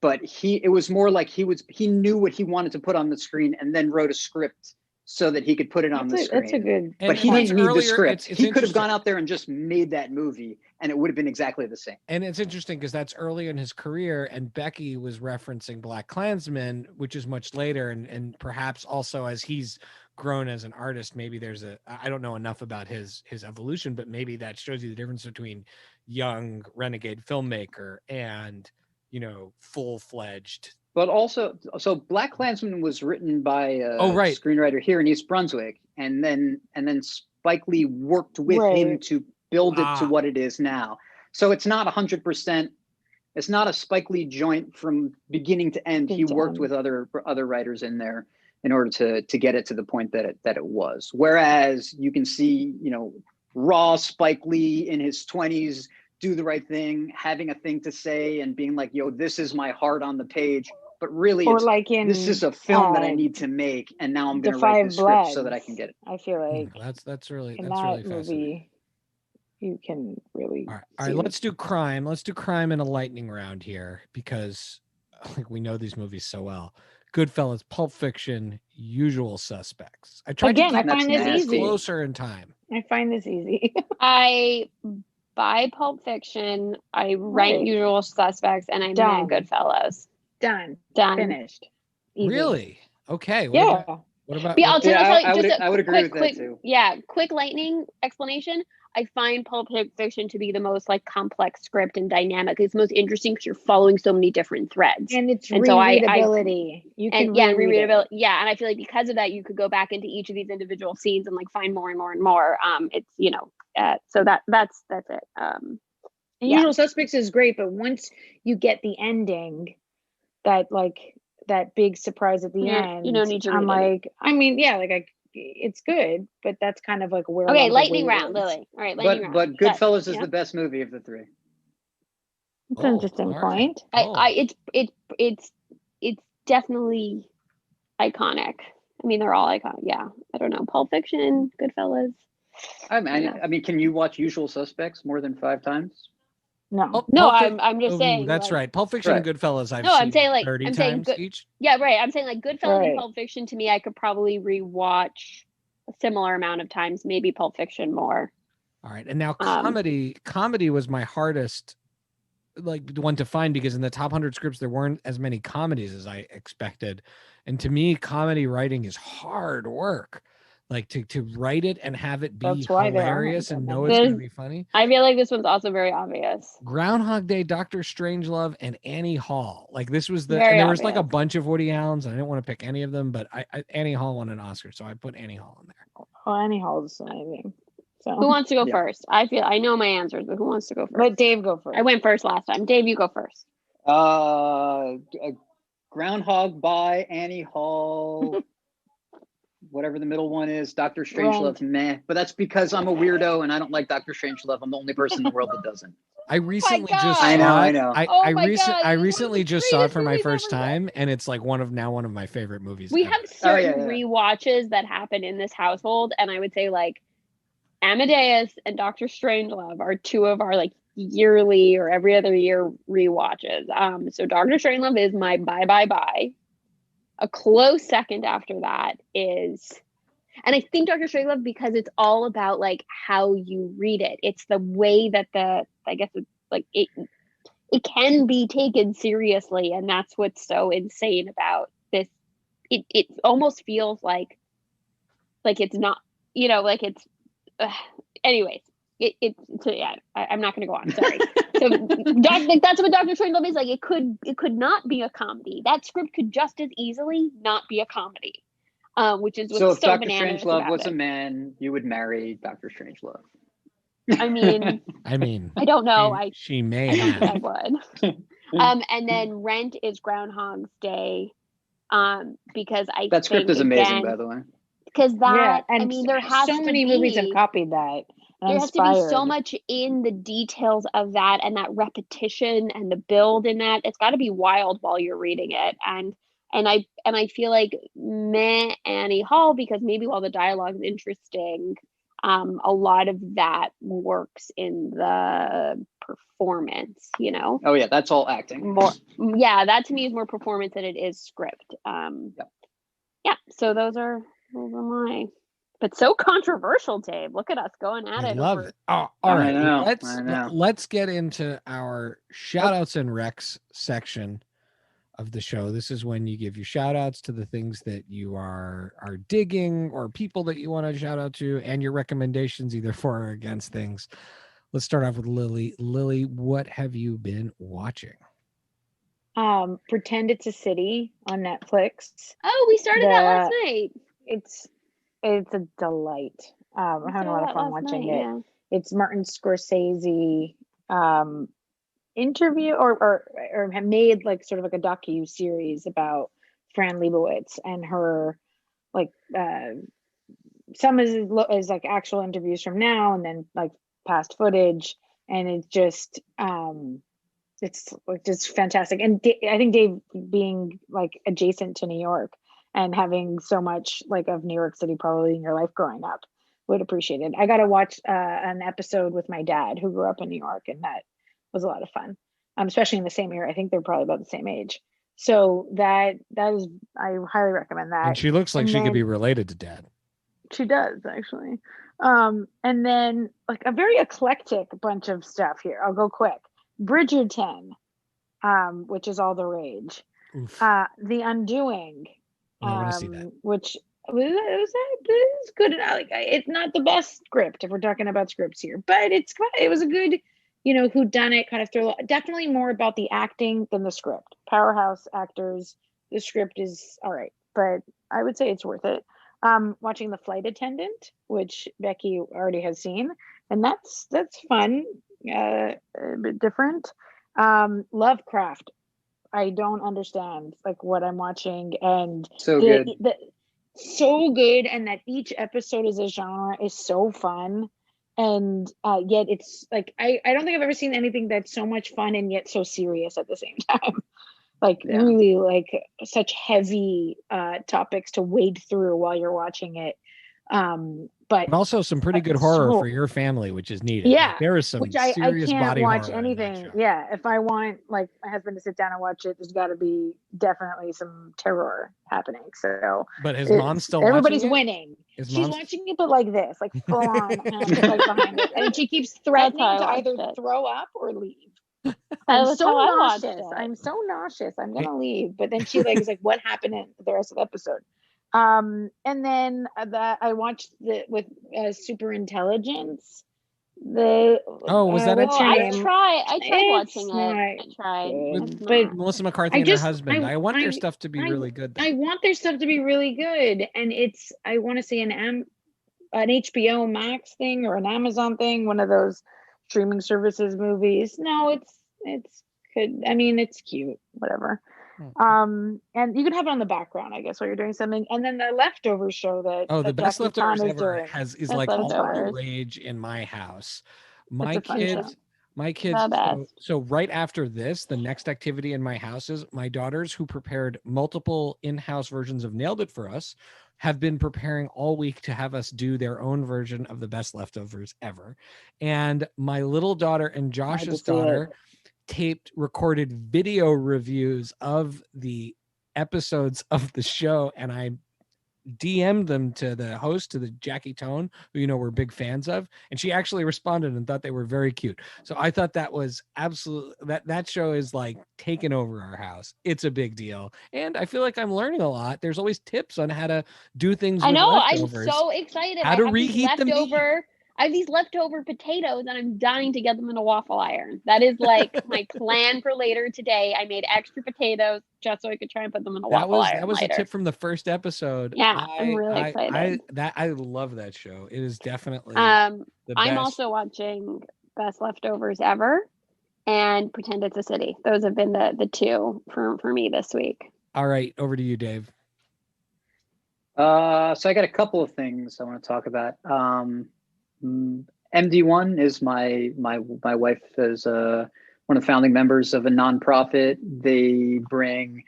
But it was more like he knew what he wanted to put on the screen and then wrote a script so that he could put it on the screen. That's a good. But he didn't need the script. He could have gone out there and just made that movie, and it would have been exactly the same. And it's interesting because that's early in his career, and Becky was referencing Blackkklansman, which is much later, and perhaps also as he's grown as an artist, maybe there's I don't know enough about his evolution, but maybe that shows you the difference between young renegade filmmaker and full-fledged. But also, so Blackkklansman was written by a screenwriter here in East Brunswick, and then Spike Lee worked with him to build it to what it is now. So it's not 100%. It's not a Spike Lee joint from beginning to end. He worked with other writers in there in order to get it to the point that it was. Whereas you can see, raw Spike Lee in his 20s do the right thing, having a thing to say and being like, yo, this is my heart on the page. But really, this is a film that I need to make, and now I'm going to write the script so that I can get it. I feel like that's really fascinating. Movie, you can really. All right, let's do crime. Let's do crime in a lightning round here because we know these movies so well. Goodfellas, Pulp Fiction, Usual Suspects. I find this easy. Closer in time. I find this easy. I buy Pulp Fiction. I write Usual Suspects, and I meh Goodfellas. Done. Finished. Easy. Really? Okay. What about? Yeah, I would agree with that too. Yeah, quick lightning explanation. I find Pulp Fiction to be the most complex script and dynamic. It's most interesting because you're following so many different threads. And it's rereadability. You can rereadability. Yeah, and I feel like because of that, you could go back into each of these individual scenes and find more and more and more. It's so that's it. Usual Suspects is great, but once you get the ending, that big surprise at the end, you don't need to. it's good, but that's kind of where. Okay, lightning round, Lily. All right, lightning round. But Goodfellas is the best movie of the 3. It's an interesting point. It's definitely iconic. I mean, they're all iconic. Yeah, I don't know. Pulp Fiction, Goodfellas. I mean, can you watch Usual Suspects more than 5 times? No, I'm just saying. That's right. Pulp Fiction and Goodfellas. I'm saying 30 times each. Yeah, right. I'm saying Goodfellas and Pulp Fiction. To me, I could probably rewatch a similar amount of times. Maybe Pulp Fiction more. All right, and now comedy. Comedy was my hardest, one to find because in the top 100 scripts there weren't as many comedies as I expected, and to me, comedy writing is hard work. Like to write it and have it be That's why there are hilarious and know ones. it's going to be funny. I feel like this one's also very obvious. Groundhog Day, Dr. Strangelove, and Annie Hall. Like this was Very and there was like a obvious. bunch of Woody Allens. I didn't want to pick any of them, but Annie Hall won an Oscar, so I put Annie Hall in there. Oh, Annie Hall's amazing. So Who wants to go Yeah. first? I know my answers, but who wants to go first? let Dave go first. I went first last time. Dave, you go first. Groundhog by Annie Hall. Whatever the middle one is, Dr. Strangelove, meh. But that's because I'm a weirdo and I don't like Dr. Strangelove. I'm the only person in the world that doesn't. I recently God. just I know, saw it. I know. Oh my God, I it's one of recently the just saw it greatest for my movies first ever. time, and it's like one of my favorite movies. We ever. have certain yeah. rewatches that happen in this household, and I would say like Amadeus and Dr. Strangelove are two of our like yearly or every other year rewatches. So Dr. Strangelove is my bye. A close second after that is, and I think Dr. Strangelove because it's all about like how you read it. It's the way that I guess it's like it can be taken seriously, and that's what's so insane about this. It almost feels like it's not, like it's. Anyways, I'm not going to go on. Sorry. So that's what Dr. Strangelove is like. It could not be a comedy. That script could just as easily not be a comedy, which is what's So if so Dr. bananas Strangelove about was it. a man, you would marry Dr. Strangelove. I mean, I don't know. she may I don't think I have. would. And then Rent is Groundhog's Day, because That script think, is amazing, again, by the way. because that, and I mean, there has so to many be, movies have copied that. there has to be so much in the details of that, and that repetition and the build in that. It's got to be wild while you're reading it, and I feel like meh Annie Hall, because maybe while the dialogue is interesting, a lot of that works in the performance. Oh yeah, that's all acting. Yeah, that to me is more performance than it is script. Yeah, so those are mine. But so controversial, Dave. Look at us going at I it. love over... it. Oh, all right. I know. Let's get into our shout outs and recs section of the show. This is when you give your shout outs to the things that you are digging or people that you want to shout out to, and your recommendations either for or against things. Let's start off with Lily. Lily, what have you been watching? Pretend It's a City on Netflix. Oh, we started that last night. It's a delight. I'm having a lot of fun watching it. Yeah. It's Martin Scorsese interview or have made like sort of like a docu series about Fran Lebowitz and her, like some is like actual interviews from now and then like past footage, and it's just fantastic. And I think Dave, being like adjacent to New York and having so much like of New York City probably in your life growing up, would appreciate it. I got to watch an episode with my dad who grew up in New York, and that was a lot of fun, especially in the same year. I think they're probably about the same age. So that is, I highly recommend that. And she looks like she could be related to Dad. She does, actually. And then like a very eclectic bunch of stuff here. I'll go quick. Bridgerton, which is all the rage. The Undoing, I want to see that. which was good. It's not the best script if we're talking about scripts here, but it was a good, whodunit kind of thriller. Definitely more about the acting than the script. Powerhouse actors. The script is all right, but I would say it's worth it. Watching The Flight Attendant, which Becky already has seen, and that's fun, a bit different. Lovecraft. I don't understand like what I'm watching, and so good, and that each episode is a genre is so fun, and yet it's like I don't think I've ever seen anything that's so much fun and yet so serious at the same time. Really like such heavy topics to wade through while you're watching it. But also some pretty good horror for your family, which is needed. Yeah, like, there is some which serious I can't body watch horror anything. Yeah, if I want like my husband to sit down and watch it, there's got to be definitely some terror happening. So, but his mom's still everybody's watching winning. She's watching it, but like this, like full on, like behind it, and she keeps threatening to either throw up or leave. I'm so nauseous. I'm so nauseous. I'm gonna leave. But then she like is like, what happened in the rest of the episode? And then that I watched with Super Intelligence. The Was that what's her I name? tried It's watching it. not I tried. good, It's but not. Melissa McCarthy I and her just husband. I want their stuff to be I- really good, though. I want their stuff to be really good, and I want to see an HBO Max thing or an Amazon thing, one of those streaming services movies. No, it's good. I mean, it's cute, whatever. And you can have it on the background, I guess, while you're doing something. And then the Leftovers show that The Best Jackie Leftovers Chan is Ever doing. is Best like all the Leftovers. rage in my house. It's My a fun show. kids. The best. So right after this, the next activity in my house is my daughters, who prepared multiple in-house versions of Nailed It for us, have been preparing all week to have us do their own version of the Best Leftovers Ever. And my little daughter and Josh's daughter recorded video reviews of the episodes of the show, and I DM'd them to the host, to the Jackie Tone, who we're big fans of, and she actually responded and thought they were very cute. So I thought that was absolutely that show is like taking over our house. It's a big deal, and I feel like I'm learning a lot. There's always tips on how to do things. I with know. leftovers. I'm so excited. How to reheat the meat. I have these leftover potatoes, and I'm dying to get them in a waffle iron. That is like my plan for later today. I made extra potatoes just so I could try and put them in a waffle iron. That was later. a tip from the first episode. Yeah, I'm really excited. I love that show. It is definitely I'm the best. also watching Best Leftovers Ever and Pretend It's a City. Those have been the two for me this week. All right, over to you, Dave. So I got a couple of things I want to talk about. MD1 is my wife is one of the founding members of a nonprofit. They bring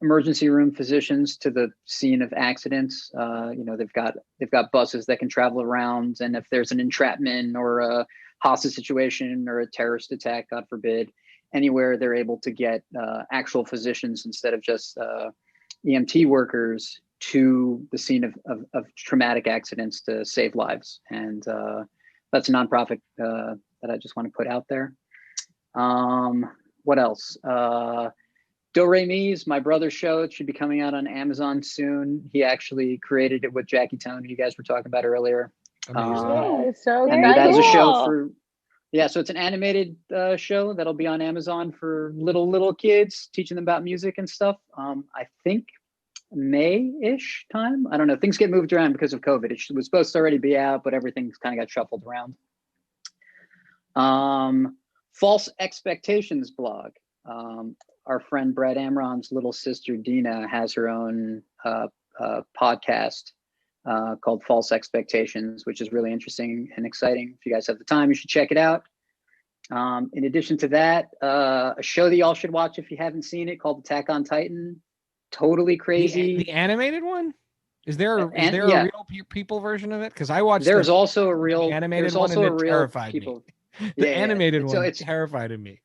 emergency room physicians to the scene of accidents. They've got buses that can travel around, and if there's an entrapment or a hostage situation or a terrorist attack, God forbid, anywhere, they're able to get actual physicians instead of just EMT workers to the scene of traumatic accidents to save lives. And that's a nonprofit that I just want to put out there. What else? Do Re Mi is my brother's show. It should be coming out on Amazon soon. He actually created it with Jackie Tone, who you guys were talking about earlier. So and that is a show for, so it's an animated show that'll be on Amazon for little kids, teaching them about music and stuff. I think May-ish time. I don't know. Things get moved around because of COVID. It was supposed to already be out, but everything's kind of got shuffled around. False Expectations blog. Our friend Brad Amron's little sister Dina has her own podcast called False Expectations, which is really interesting and exciting. If you guys have the time, you should check it out. In addition to that, a show that y'all should watch if you haven't seen it called Attack on Titan. Totally crazy. The animated one? Is there a real people version of it? Because I watched. There's also a real animated one, and it terrified me. The animated one it's terrified me.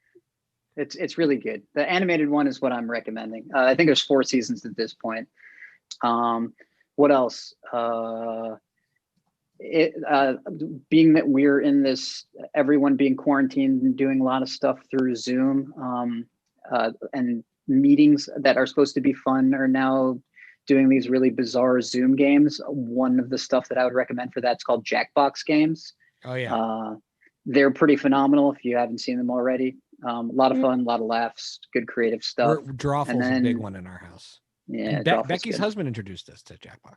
It's really good. The animated one is what I'm recommending. I think there's 4 seasons at this point. What else? Being that we're in this, everyone being quarantined and doing a lot of stuff through Zoom, and meetings that are supposed to be fun are now doing these really bizarre Zoom games. One of the stuff that I would recommend for that's called Jackbox games. Oh yeah. They're pretty phenomenal if you haven't seen them already. A lot of fun, a lot of laughs, good creative stuff. Drawful's a big one in our house. Yeah, Becky's husband introduced us to Jackbox.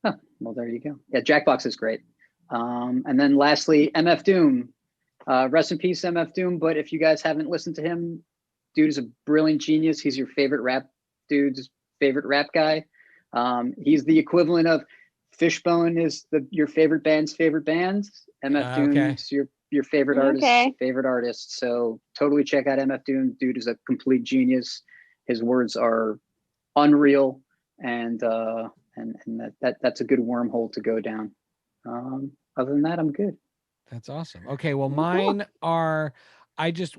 Oh, well, there you go. Yeah, Jackbox is great. And then lastly, MF Doom. Rest in peace, MF Doom. But if you guys haven't listened to him, dude is a brilliant genius. He's your favorite rap dude's favorite rap guy. He's the equivalent of Fishbone is your favorite band's favorite band. MF Doom is your favorite artist's favorite artist. So totally check out MF Doom. Dude is a complete genius. His words are unreal, and that's a good wormhole to go down. Other than that, I'm good. That's awesome. Okay, well, mine are.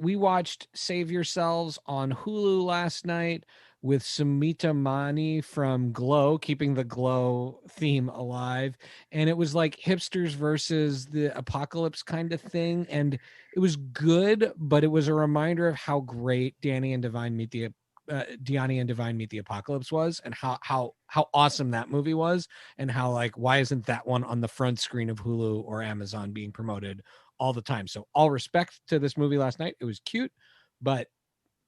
We watched Save Yourselves on Hulu last night with Sumita Mani from Glow, keeping the Glow theme alive. And it was like hipsters versus the apocalypse kind of thing. And it was good, but it was a reminder of how great Danny and Divine Meet the Deani and Divine Meet the Apocalypse was, and how awesome that movie was, and how like why isn't that one on the front screen of Hulu or Amazon being promoted all the time? So all respect to this movie last night. It was cute, but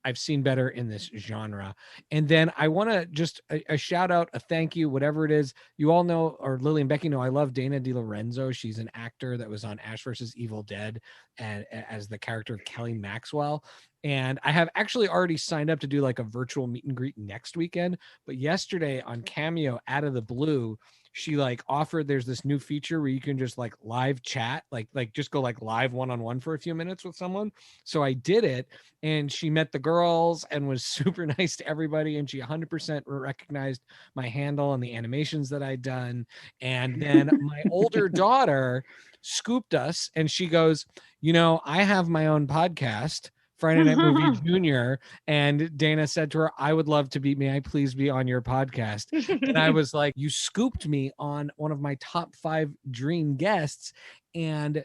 I've seen better in this genre. And then I want to just a shout out, a thank you, whatever it is. You all know, or Lily and Becky know, I love Dana DeLorenzo. She's an actor that was on Ash versus Evil Dead and as the character of Kelly Maxwell. And I have actually already signed up to do like a virtual meet and greet next weekend. But yesterday on Cameo, out of the blue, she like offered, there's this new feature where you can just like live chat, like just go like live one-on-one for a few minutes with someone. So I did it, and she met the girls and was super nice to everybody. And she 100% recognized my handle and the animations that I'd done. And then my older daughter scooped us, and she goes, you know, I have my own podcast, Friday Night Movie Junior, and Dana said to her, I would love to be, may I please be on your podcast? And I was like, you scooped me on one of my top 5 dream guests. And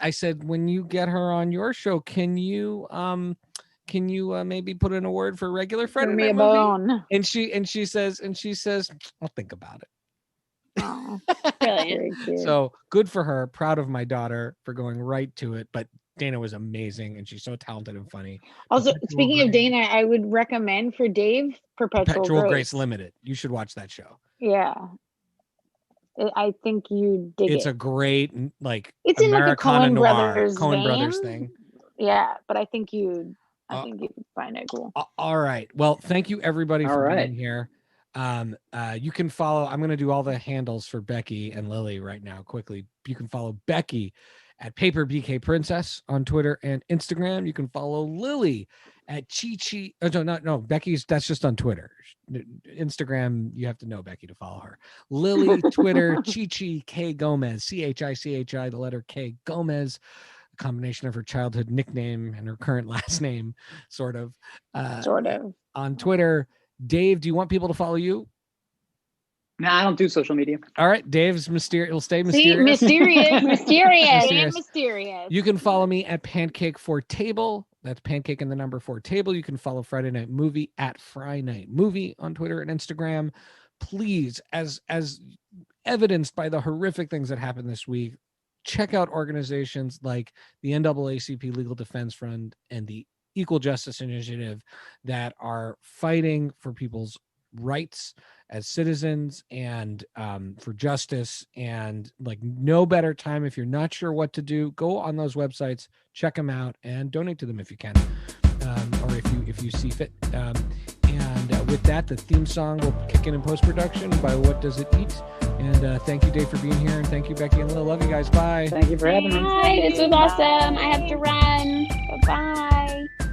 I said, when you get her on your show, can you maybe put in a word for regular Friday Night Movie? And she says, I'll think about it. Oh, Brilliant. So good for her. Proud of my daughter for going right to it. But Dana was amazing, and she's so talented and funny. Also, speaking of Dana, I would recommend for Dave Perpetual Grace Limited. You should watch that show. Yeah, I think you dig it. It's a great like it's in like a Coen Brothers thing. Yeah, but I think you find it cool. All right. Well, thank you everybody for being here. You can follow. I'm going to do all the handles for Becky and Lily right now quickly. You can follow Becky at Paper BK Princess on Twitter and Instagram. You can follow Lily at Chi. Oh, no, Becky's, that's just on Twitter. Instagram, you have to know Becky to follow her. Lily, Twitter, Chi K Gomez, CHICHI, the letter K Gomez, a combination of her childhood nickname and her current last name, sort of. On Twitter. Dave, do you want people to follow you? No, I don't do social media. All right, Dave's mysterious. He'll stay mysterious. Mysterious. You can follow me at Pancake for Table. That's Pancake and the number 4 Table. You can follow Friday Night Movie at Fry Night Movie on Twitter and Instagram. Please, as evidenced by the horrific things that happened this week, check out organizations like the NAACP Legal Defense Fund and the Equal Justice Initiative that are fighting for people's rights as citizens and for justice. And like no better time, if you're not sure what to do, go on those websites, check them out, and donate to them if you can, or if you see fit. And with that, the theme song will kick in post-production by What Does It Eat? And thank you, Dave, for being here, and thank you, Becky and Lil. Love you guys. Bye. Thank you for having me. Hi, this was awesome. I have to run. Bye-bye.